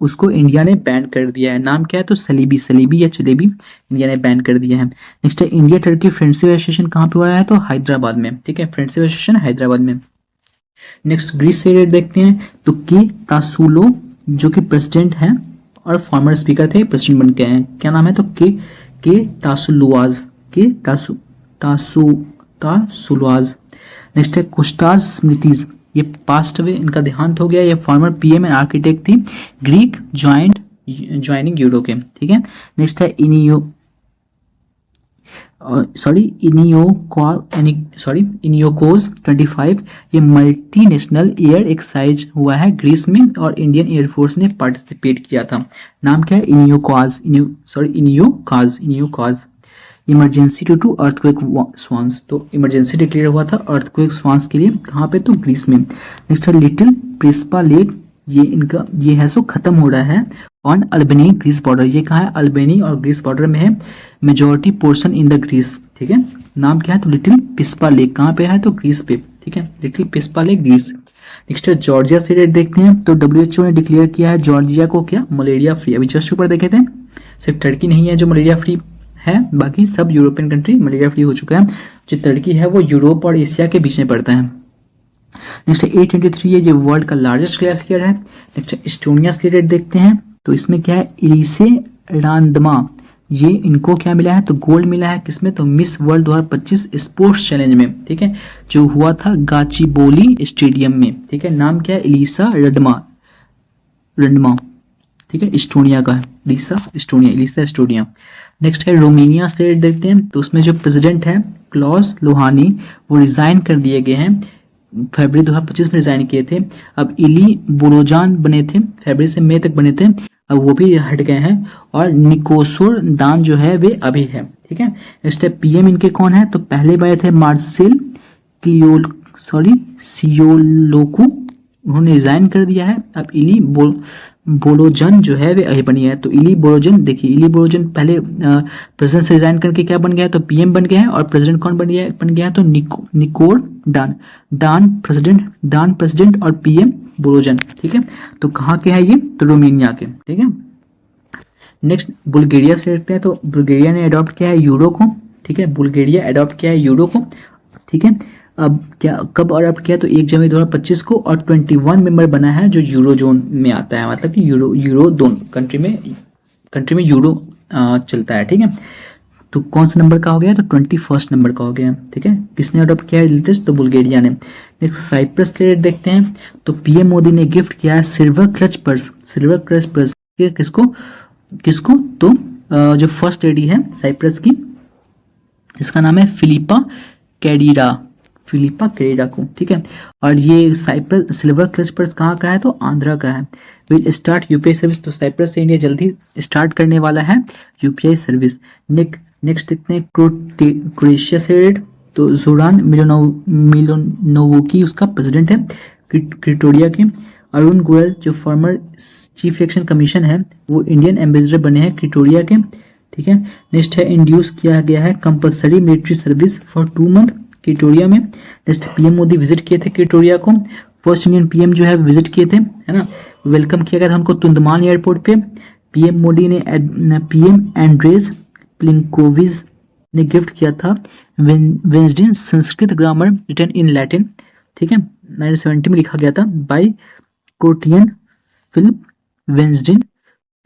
उसको इंडिया ने बैन कर दिया है। नाम क्या है, तो सलीबी या चलेबी, इंडिया ने बैन कर दिया है। नेक्स्ट है इंडिया टर्की फ्रेंडशिप एसोसिएशन कहाँ पे हुआ है, तो हैदराबाद में, ठीक है। फ्रेंडशिप एसोसिएशन हैदराबाद में। नेक्स्ट ग्रीस से देखते हैं। तो के तासुलो जो कि प्रेसिडेंट है और फॉर्मर स्पीकर थे, प्रेसिडेंट बन गए हैं। क्या नाम है, तो के तासुलुआज। नेक्स्ट है कोस्टाज स्मृतिज, ये पास्ट हुए, इनका देहांत हो गया। ये फॉर्मर PM एंड आर्किटेक्ट थी, ग्रीक ज्वाइनिंग यूरो के, ठीक है। नेक्स्ट है इनियोकोज 25, ये मल्टीनेशनल एयर एक्सरसाइज हुआ है ग्रीस में और इंडियन एयरफोर्स ने पार्टिसिपेट किया था। नाम क्या है, इनियोकाज। इमरजेंसी ड्यू टू अर्थक्वेक स्वांस, तो इमरजेंसी डिक्लेयर हुआ था अर्थक्वेक स्वांस के लिए, कहाँ पे, तो ग्रीस में। नेक्स्ट है लिटिल प्रेस्पा लेक ये इनका ये है सो खत्म हो रहा है ऑन अल्बेनी ग्रीस बॉर्डर। ये कहाँ है? अल्बेनी और ग्रीस बॉर्डर में है। Majority portion in the Greece, ठीक है। नाम क्या है? तो लिटिल पिस्पा लेक। कहाँ पे है? तो ग्रीस पे, ठीक है। Little Prespa lake Greece. Next है जॉर्जिया से रेट देखते हैं। तो WHO ने डिक्लेयर किया है जॉर्जिया को क्या? Malaria free. अभी जस्ट ऊपर देखे थे, सिर्फ टर्की नहीं है जो मलेरिया फ्री है, बाकी सब यूरोपियन कंट्री मलेरिया फ्री हो चुका है। जो टर्की है वो यूरोप और एशिया के बीच में पड़ता है। नेक्स्ट है A23 है, जो वर्ल्ड का लार्जेस्ट ग्लेशियर है। नेक्स्ट है एस्टोनिया से रेट देखते हैं। तो इसमें क्या है? इलिसे रांदमा, ये इनको क्या मिला है? तो गोल्ड मिला है। किसमें? तो मिस वर्ल्ड 2025 स्पोर्ट्स चैलेंज में, ठीक है, जो हुआ था गाचीबोली स्टेडियम में, ठीक है। नाम क्या है? इलिसा रंडमा, ठीक है, एस्टोनिया का है। इलिसा एस्टोनिया। नेक्स्ट है रोमानिया से देखते हैं। तो उसमें जो प्रेसिडेंट है क्लॉस लोहानी, वो रिजाइन कर दिए गए हैं। फरवरी 2025 में रिजाइन किए थे। अब इली बोरोजान बने थे, फरवरी से मई तक बने थे, अब वो भी हट गए हैं। और निकोसोर दान जो है वे अभी है, ठीक है। नेक्स्ट है PM इनके कौन है? तो पहले बने थे मार्सेल सियोलोकू, उन्होंने रिजाइन कर दिया है। अब इली बोलोजन जो है वे अभी बनी है। तो इली बोलोजन, देखिए इली बोलोजन पहले प्रेसिडेंट से रिजाइन करके क्या बन गया है? तो PM बन गया है। और प्रेसिडेंट कौन बन गया है? तो निकोर दान प्रेसिडेंट और PM बोलोजन, ठीक है। तो कहाँ के हैं ये? तो रोमानिया के, ठीक है। नेक्स्ट बुल्गारिया से देखते हैं। तो बुल्गारिया ने अडॉप्ट किया है यूरो को, ठीक है। बुल्गारिया अडॉप्ट किया है यूरो को, ठीक है। अब क्या कब अडॉप्ट किया? तो 1 जनवरी 2025 को। और 21 मेंबर बना है जो यूरो जोन में आता है, मतलब कि यूरो दोनों कंट्री में यूरो चलता है, ठीक है। तो कौन सा नंबर का हो गया? तो 21 नंबर का हो गया, ठीक है। किसने अडॉप्ट किया है लेटेस्ट? तो बुल्गारिया ने। नेक्स्ट साइप्रस के रेट देखते हैं। तो PM मोदी ने गिफ्ट किया है सिल्वर क्लच पर्स। किसको? तो जो फर्स्ट लेडी है साइप्रस की, जिसका नाम है फिलिपा कैडिरा को, ठीक है। और ये साइप्रस सिल्वर क्लच पर्स कहाँ का है? तो आंध्रा का है। Will start UPI service. तो साइप्रस से इंडिया जल्दी स्टार्ट करने वाला है UPI सर्विस। नेक्स्ट देखते हैं क्रोएशिया से रेट। तो जोरान मिलोनोवोकी उसका प्रेसिडेंट है, क्रिटोरिया के। अरुण गोयल जो फॉर्मर चीफ इलेक्शन कमीशन है, वो इंडियन एम्बेसडर बने हैं क्रिटोरिया के, ठीक है। नेक्स्ट है इंड्यूस किया गया है compulsory military service for 2 month Croatia में। नेक्स्ट PM मोदी विजिट किए थे क्रिटोरिया को। फर्स्ट इंडियन PM जो है विजिट किए थे, है ना। वेलकम किया गया था हमको तुंदमान एयरपोर्ट पे। PM मोदी ने PM एंड्रेस प्लिंकोविज ने गिफ्ट किया था Vezdin Sanskrit grammar written in Latin, ठीक है। 1970 में लिखा गया था बाय कोटियन फिलिप वेंसडिन,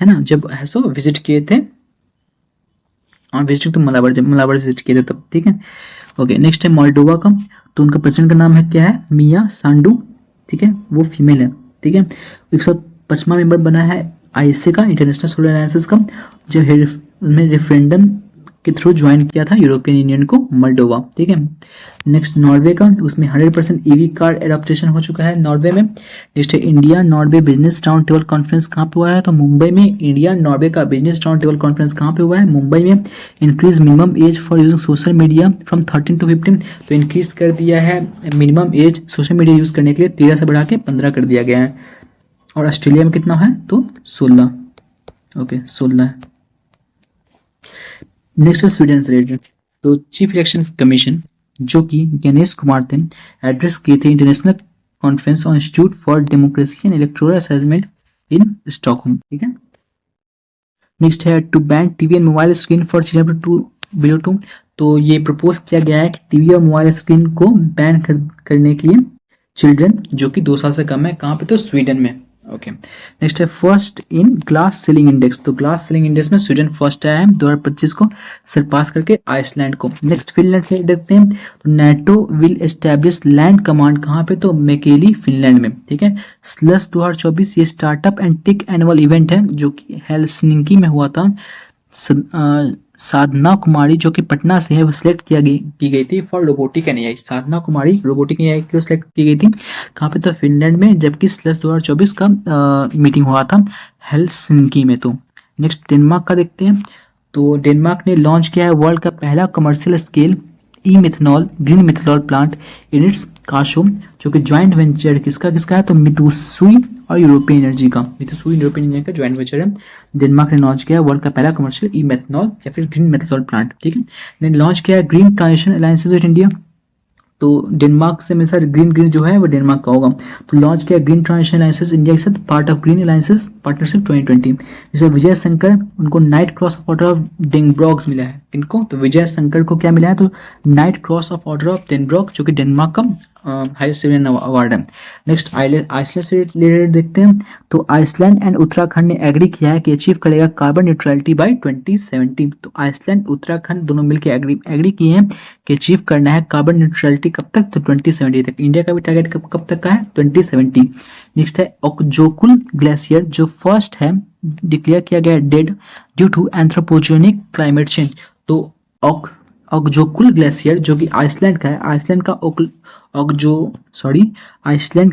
है ना, जब ऐसो विजिट किए थे। और विजिट तो मलाबार विजिट किए थे तब, ठीक है। ओके, नेक्स्ट है मोल्डोवा का। तो उनका प्रेसिडेंट का नाम है क्या है? मिया सांडू, ठीक है, वो फीमेल है, ठीक है। 155वां मेंबर बना है ISA का, इंटरनेशनल सोलर अलायंस का, जब उन्होंने रेफरेंडम के थ्रू ज्वाइन किया था यूरोपियन यूनियन को मोल्डोवा, ठीक है। नेक्स्ट नॉर्वे का, उसमें 100% EV कार एडॉप्टेशन हो चुका है नॉर्वे में। नेक्स्ट है India Norway business round table conference कहाँ पे हुआ है? तो मुंबई में। इंडिया नॉर्वे का बिजनेस राउंड टेबल कॉन्फ्रेंस कहाँ पे हुआ है? मुंबई में। Increase minimum age for using social media from 13 to 15, तो इंक्रीज कर दिया है minimum age social media use करने के लिए 13 से बढ़ा के 15 कर दिया गया है। और ऑस्ट्रेलिया में कितना है? तो 16, ओके 16 है। नेक्स्ट है स्वीडन से रिलेटेड। तो चीफ इलेक्शन कमीशन जो कि गणेश कुमार थे, एड्रेस किए थे international conference on institute for democracy and electoral assessment in Stockholm, ठीक है। नेक्स्ट है to ban TV and mobile screen for children below 2। तो ये प्रपोज किया गया है कि टीवी और मोबाइल स्क्रीन को बैन करने के लिए चिल्ड्रन जो कि 2 साल से कम है। कहाँ पे? तो स्वीडन में, ओके। नेक्स्ट है first in glass ceiling index. तो ग्लास सीलिंग इंडेक्स में स्वीडन फर्स्ट आया है 2025 को, सरपास करके आइसलैंड को। नेक्स्ट फिनलैंड से देखते हैं। तो NATO will establish land command कहाँ पे? तो मैकेली फिनलैंड में, ठीक है। स्लस 2024 ये startup and tech annual event है जो कि हेलसिंकी में हुआ था। साधना कुमारी जो कि पटना से है, वो सिलेक्ट की गई थी for robotic and AI। Sadhana Kumari robotic AI की सिलेक्ट की गई थी। कहाँ पे? तो फिनलैंड में, जबकि स्लस 2024 का मीटिंग हुआ था हेलसिंकी में। तो नेक्स्ट डेनमार्क का देखते हैं। तो डेनमार्क ने लॉन्च किया है वर्ल्ड का पहला commercial scale e methanol green methanol plant in its Kasso, जो कि ज्वाइंट वेंचर किसका किसका है, तो मित्सुई और यूरोपियन एनर्जी का, मित्सुई यूरोपियन एनर्जी का ज्वाइंट वेंचर है। डेनमार्क ने लॉन्च किया वर्ल्ड का पहला कमर्शियल ई मेथनॉल या फिर ग्रीन मेथनॉल प्लांट, ठीक है। ने लॉन्च किया green transition alliances with India, तो डेनमार्क से हमेशा ग्रीन ग्रीन जो है वो डेनमार्क का होगा। तो लॉन्च किया ग्रीन ट्रांजिशन अलायंसेज इंडिया के साथ part of green alliances partnership 2020, जैसे विजय शंकर उनको knight cross of order of Dannebrogs मिला है। इनको तो विजय शंकर को क्या मिला है, तो knight cross of order of Dannebrog, जो कि डेनमार्क का हाईएस्ट सिविलियन अवार्ड है। नेक्स्ट आइसलैंड से रिलेटेड देखते हैं, तो आइसलैंड एंड उत्तराखंड ने एग्री किया है कि अचीव करेगा कार्बन न्यूट्रलिटी बाय 2070। तो आइसलैंड उत्तराखंड दोनों मिलकर एग्री किए हैं कि अचीव करना है कार्बन न्यूट्रलिटी कब तक, तो 2070 तक। इंडिया का भी टारगेट कब तक का है, 2070। नेक्स्ट है ओकजोकुल ग्लेशियर, जो फर्स्ट है डिक्लेयर किया गया dead due to anthropogenic climate change. तो ओकजोकुल ग्लेशियर जो कि आइसलैंड का है, आइसलैंड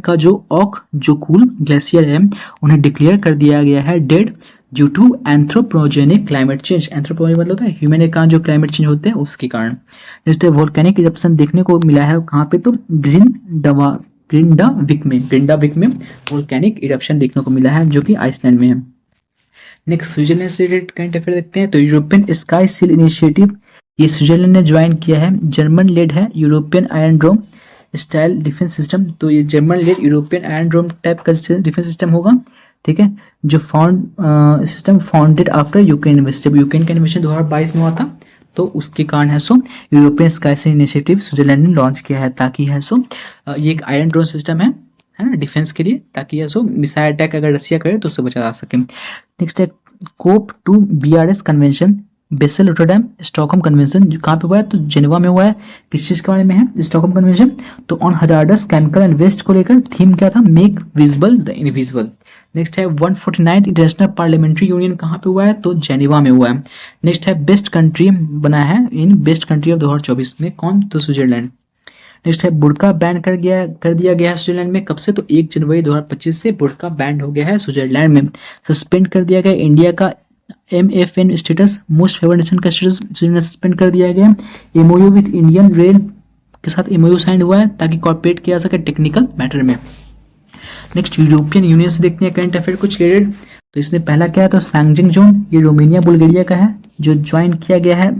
का जो ओकजोकुल ग्लेशियर है उन्हें डिक्लेयर कर दिया गया है dead due to anthropogenic climate change. Anthropogenic मतलब होता है ह्यूमन के कारण जो क्लाइमेट चेंज होते हैं उसके कारण। नेक्स्ट है वोल्केनिक इरप्शन देखने को मिला है कहाँ पे, तो ग्रिंडाविक में वोल्केनिक इरप्शन देखने को मिला है जो कि आइसलैंड में है। नेक्स्ट स्विट्जरलैंड से रिलेटेड करंट अफेयर देखते हैं, तो यूरोपियन स्काई सील इनिशिएटिव, ये स्विट्जरलैंड ने ज्वाइन किया है, जर्मन लेड है, European iron dome style defence system. तो ये German led European iron dome type का डिफेंस सिस्टम होगा, ठीक है, जो system founded after Ukraine invasion, Ukraine का इन्वेस्टिव 2022 में हुआ था, तो उसके कारण है so European sky shield initiative Switzerland ने लॉन्च किया है, ताकि है सो ये एक आयरन ड्रोन सिस्टम है ना डिफेंस के लिए, ताकि है सो मिसाइल अटैक अगर रशिया करे तो उससे बचा जा सके। नेक्स्ट है COP 2 BRS convention, Basel Rotterdam Stockholm convention, जो कहाँ पे हुआ है, तो जेनेवा में हुआ है। किस चीज़ के बारे में है स्टॉकहोम कन्वेंशन, तो on hazardous chemical and waste को लेकर थीम क्या था, make visible the invisible. Next है 149 इंटरनेशनल पार्लियामेंट्री यूनियन कहाँ पे हुआ है, तो जेनेवा में हुआ है। नेक्स्ट है बेस्ट कंट्री बना है इन बेस्ट कंट्री ऑफ 2024 में कौन, तो स्विट्जरलैंड। नेक्स्ट है बुर्का बैन कर दिया गया है स्विट्जरलैंड में, कब से, तो 1 जनवरी 2025 से बुर्का बैन हो गया है स्विट्जरलैंड में। सस्पेंड कर दिया गया इंडिया का MFN status, most favoured nation का स्टेटस स्विट्जरलैंड सस्पेंड कर दिया गया। MOU विद इंडियन रेल के साथ MOU साइन हुआ है ताकि कॉर्पोरेट किया जा सके टेक्निकल मैटर में। नेक्स्ट यूरोपियन यूनियन से देखते हैं करंट अफेयर कुछ रिलेटेड, तो इसमें पहला क्या है, तो सैंगजिंग जोन, ये रोमानिया बुल्गारिया का है, जो ज्वाइन किया गया है,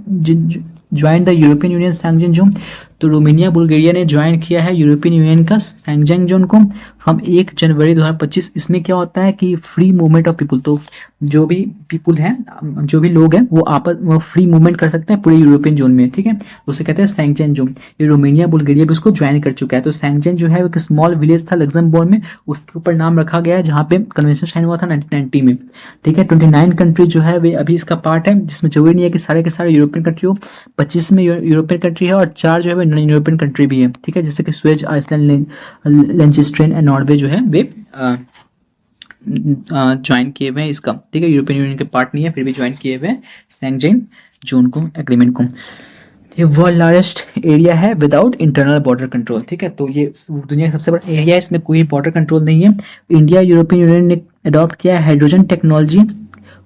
join the European union Schengen zone. तो रोमानिया बुल्गारिया ने ज्वाइन किया है यूरोपियन यूनियन का सैंगजिंग जोन को फ्रॉम 1 जनवरी 2025। इसमें क्या होता है कि फ्री मूवमेंट ऑफ पीपल, तो जो भी पीपल हैं, जो भी लोग हैं वो फ्री मूवमेंट कर सकते हैं पूरे यूरोपियन जोन में, ठीक है, उसे कहते हैं सैंगजिंग जोन। ये रोमानिया बुल्गारिया भी उसको ज्वाइन कर चुका है। तो सैंगजिंग जो है एक स्मॉल विलेज था लग्जमबर्ग में, उसके ऊपर नाम रखा गया है जहाँ पे कन्वेंशन साइन हुआ था 1990 में, ठीक है। 29 कंट्री जो है वे अभी इसका पार्ट है, जिसमें जरूरी नहीं है कि सारे के सारे यूरोपियन कंट्री हो, 25 में यूरोपियन कंट्री है और 4 जो है नॉन यूरोपियन कंट्री भी है, ठीक है, जैसे कि स्वेज, आइसलैंड, लिechtenstein एंड नॉर्वे जो है वे ज्वाइन किए हुए हैं इसका, ठीक है, यूरोपियन यूनियन के पार्ट नहीं है फिर भी ज्वाइन किए हुए हैं सैंगजिंग जोन को, एग्रीमेंट को। ये वर्ल्ड लार्जेस्ट एरिया है विदाउट इंटरनल बॉर्डर कंट्रोल, ठीक है, तो ये दुनिया का सबसे बड़ा एरिया है, इसमें कोई बॉर्डर कंट्रोल नहीं है। इंडिया यूरोपियन यूनियन ने अडॉप्ट किया है hydrogen technology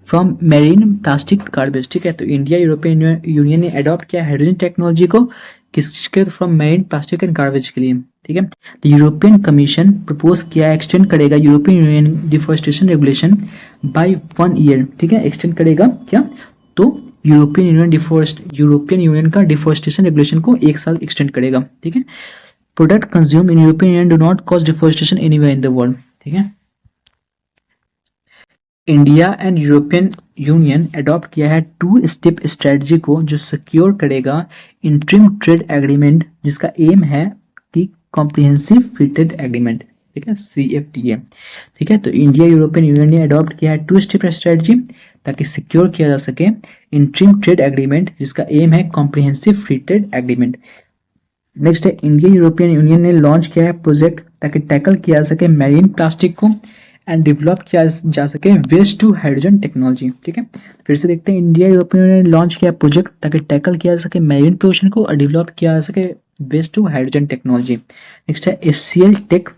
from marine plastic garbage, ठीक है, तो इंडिया यूरोपियन यूनियन ने अडॉप्ट किया हाइड्रोजन टेक्नोलॉजी को किसके, from marine plastic and garbage के लिए, ठीक है। तो यूरोपियन कमीशन प्रपोज किया एक्सटेंड करेगा European union deforestation regulation bye 1 year, ठीक है, एक्सटेंड करेगा क्या, तो यूरोपियन यूनियन का डिफॉरेस्टेशन रेगुलेशन को 1 साल एक्सटेंड करेगा, ठीक है। Product consume in European union do not cause deforestation anywhere in the world, ठीक है। India and European union adopt किया है 2 स्टेप स्ट्रेटजी को, जो सिक्योर करेगा इंटरिम ट्रेड एग्रीमेंट, जिसका एम है कि कॉम्प्रिहेंसिव फ्री ट्रेड एग्रीमेंट, ठीक है, CFTA, ठीक है। तो इंडिया यूरोपियन यूनियन ने अडॉप्ट किया है 2 स्टेप स्ट्रेटजी ताकि सिक्योर किया जा सके इंटरिम ट्रेड एग्रीमेंट, जिसका एम है comprehensive free trade agreement. Next है इंडिया यूरोपियन यूनियन ने लॉन्च किया है प्रोजेक्ट ताकि टैकल किया जा सके मैरीन प्लास्टिक को एंड डेवलप किया जा सके वेस्ट टू हाइड्रोजन टेक्नोलॉजी, ठीक है। फिर से देखते हैं, इंडिया यूरोपियन यूनियन ने लॉन्च किया प्रोजेक्ट ताकि टैकल किया जा सके मैरीन पोल्यूशन को और डेवलप किया जा सके waste to hydrogen technology. Next है HCL टेक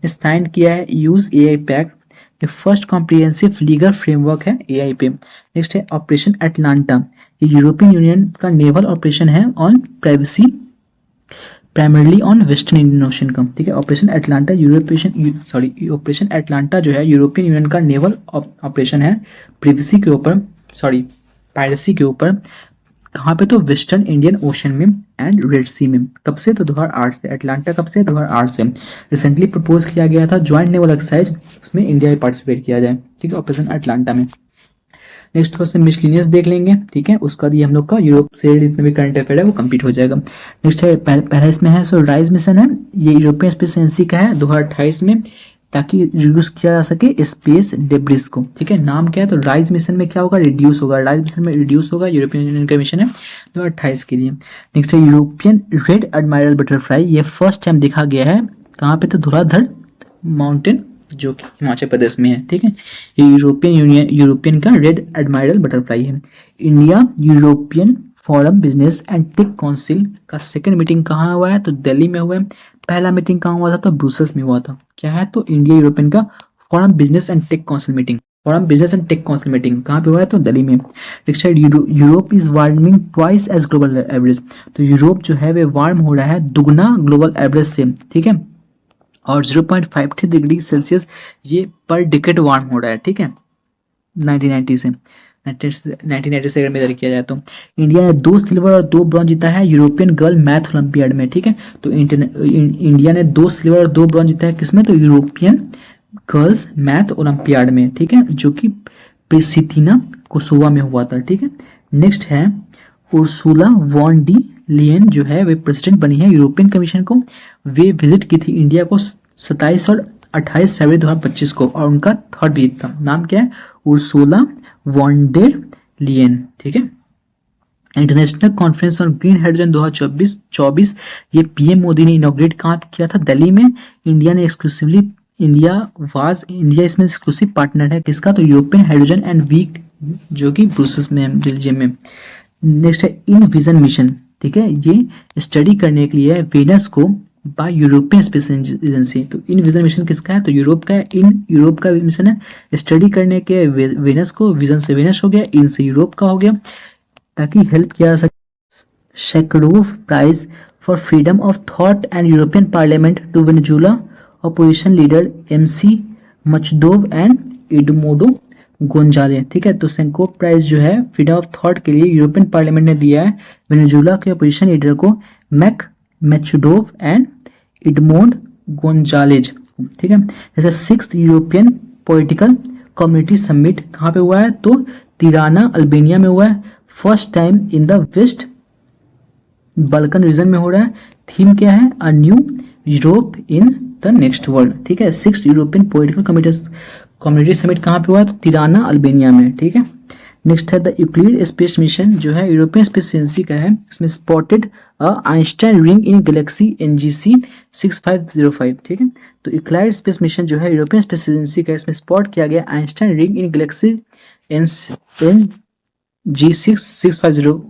ने साइन किया है यूज AI पैक्ट, ये फर्स्ट कॉम्प्रिहेंसिव लीगल फ्रेमवर्क है AI पे। नेक्स्ट है ऑपरेशन एटलांटा, ये यूरोपियन यूनियन का नेवल ऑपरेशन है on privacy primarily on western Indian ocean का, ठीक है। ऑपरेशन एटलांटा ऑपरेशन एटलांटा जो है यूरोपियन यूनियन का नेवल ऑपरेशन है पायरेसी के ऊपर। कहाँ पे? तो वेस्टर्न इंडियन ओशन में एंड रेड सी में। कब से? तो 2008 से। एटलांटा कब से? 2008 से। रिसेंटली प्रपोज किया गया था ज्वाइंट नेवल एक्सरसाइज, उसमें इंडिया भी पार्टिसिपेट किया जाए, ठीक है, ऑपरेशन एटलांटा में। नेक्स्ट क्वेश्चन मिसलिनियस देख लेंगे, ठीक है। उसका ये हम लोग का यूरोप से जितने भी करंट अफेयर है वो कंप्लीट हो जाएगा। नेक्स्ट है पहला इसमें है सो राइज मिशन है, ये यूरोपियन स्पेस एजेंसी का है 2028 में, ताकि रिड्यूस किया जा सके स्पेस डेब्रिस को, ठीक है। नाम क्या है? तो राइज मिशन में क्या होगा? रिड्यूस होगा। राइज मिशन में रिड्यूस होगा, यूरोपियन यूनियन का मिशन है 2028 के लिए। नेक्स्ट है यूरोपियन रेड एडमायरल बटरफ्लाई, ये फर्स्ट टाइम देखा गया है कहाँ पे? तो धुराधर माउंटेन जो कि हिमाचल प्रदेश में है, ठीक है। ये यूरोपियन का रेड एडमायरल बटरफ्लाई है। India European forum business and tech council का सेकंड मीटिंग कहाँ हुआ है? तो दिल्ली में हुआ है। पहला मीटिंग कहाँ हुआ था? तो ब्रुसेल्स में हुआ था। क्या है? तो इंडिया यूरोपियन का forum business and tech council meeting, कहाँ पे हुआ है? तो दिल्ली में। नेक्स्ट है Europe is warming twice as global average, तो यूरोप जो है वो वार्म हो रहा है दुगना ग्लोबल एवरेज से, ठीक है। और 0.53 डिग्री सेल्सियस ये पर डिकेड वार्म हो रहा है, ठीक है, 1990 से 1990 से अगर मेजर किया जाए तो। इंडिया ने 2 सिल्वर और 2 ब्रॉन्ज जीता है यूरोपियन गर्ल मैथ ओलंपियाड में, ठीक है। तो इंडिया ने 2 सिल्वर और 2 ब्रॉन्ज जीता है किसमें? तो यूरोपियन गर्ल्स मैथ ओलंपियाड में, ठीक है, जो कि प्रिसितिना कोसोवा में हुआ था, ठीक है। नेक्स्ट है उर्सुला वॉन डी लियन जो है वे प्रेसिडेंट बनी है यूरोपियन कमीशन को। वे विजिट की थी इंडिया को 27 और 28 फरवरी 2025 को, और उनका थर्ड विजिट था। नाम क्या है? उर्सुला वॉन डेर लियन, ठीक है। International conference on green hydrogen 2024 ये पीएम मोदी ने इनॉग्रेट कहाँ किया था? दिल्ली में। इंडिया ने एक्सक्लूसिवली इंडिया इसमें एक्सक्लूसिव पार्टनर है किसका? तो यूरोपियन हाइड्रोजन एंड वीक जो कि ब्रुसेल्स में है, बेल्जियम में। नेक्स्ट है इन विजन मिशन, ठीक है, ये स्टडी करने के लिए वेनस को बाय यूरोपियन स्पेस एजेंसी। तो इन विजन मिशन किसका है? तो यूरोप का है। इन यूरोप का मिशन है स्टडी करने के वेनस को, विजन से वेनस हो गया, इन से यूरोप का हो गया, ताकि हेल्प किया जा सके। Sakharov prize for freedom of thought and European parliament to Venezuela opposition leader MC Machado and Edmundo Gonzalez, ठीक है। तो सेंकोव प्राइज जो है फ्रीडम ऑफ थॉट के लिए यूरोपियन पार्लियामेंट ने दिया है वेनेजुला के अपोजिशन लीडर को मचदोव एंड एडमोंड गोंजालेज, ठीक है। जैसे 6th European political community summit कहाँ पे हुआ है? तो तिराना अल्बेनिया में हुआ है। First time in the West Balkan region में हो रहा है। थीम क्या है? A new Europe in the next world, ठीक है। 6th European political community summit कहाँ पे हुआ? तो तिराना अल्बेनिया में, ठीक है। नेक्स्ट है द यूक्लिड स्पेस मिशन जो है यूरोपियन स्पेस एजेंसी का है, उसमें spotted Einstein ring in Galaxy NGC 6505, ठीक है। तो यूक्लिड स्पेस मिशन जो है यूरोपियन स्पेस एजेंसी का, इसमें स्पॉट किया गया Einstein ring in Galaxy NG 6505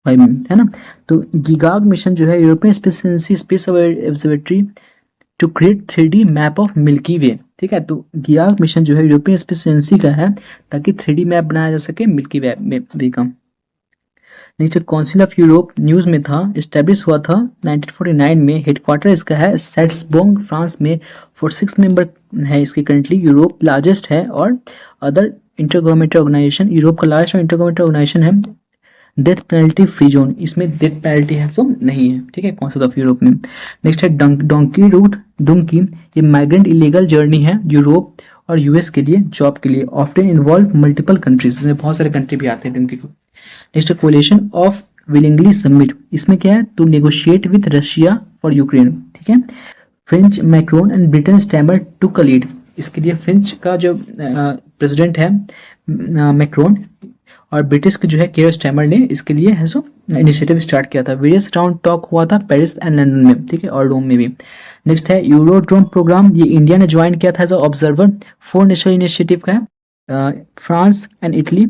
में, है ना। तो गिगाग मिशन जो है European space agency space observatory to create 3D map of Milky Way, ठीक है। तो गिगाग मिशन जो है यूरोपियन स्पेस एजेंसी का है ताकि 3D मैप बनाया जा सके मिल्की वे का। Next council of Europe news में था, एस्टेब्लिश हुआ था 1949 में। हेडक्वार्टर इसका है सेट्सबोंग फ्रांस में। 46 मेंबर है इसके करंटली। यूरोप लार्जेस्ट है और अदर इंटरगवर्नमेंटल ऑर्गेनाइजेशन, यूरोप का लार्जेस्ट इंटरगवर्नमेंटल ऑर्गेनाइजेशन है। डेथ पेनल्टी फ्री जोन, इसमें डेथ पेनल्टी है तो नहीं है, ठीक है, काउंसिल ऑफ यूरोप में। नेक्स्ट है डोंकी रूट डुंकी, ये माइग्रेंट इलीगल जर्नी है यूरोप और US के लिए जॉब के लिए। ऑफ्टन इन्वॉल्व मल्टीपल कंट्रीज, इसमें बहुत सारे कंट्री भी आते हैं डुंकी को। Next coalition of willingly summit, इसमें क्या है? To negotiate with Russia for Ukraine, ठीक है। French Macron and Britain Starmer took a lead, इसके लिए फ्रेंच का जो प्रेसिडेंट है मैक्रोन और ब्रिटिश के जो है केयर स्टैमर ने इसके लिए है सो इनिशिएटिव स्टार्ट किया था। वेरियस राउंड टॉक हुआ था पेरिस एंड लंदन में, ठीक है, और रोम में भी। नेक्स्ट है यूरोड्रोम प्रोग्राम, ये इंडिया ने ज्वाइन किया था एज ऑब्जर्वर। 4 नेशनल इनिशिएटिव का है, France and Italy,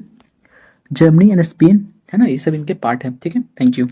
Germany and Spain, है ना, ये सब इनके पार्ट है, ठीक है। Thank you.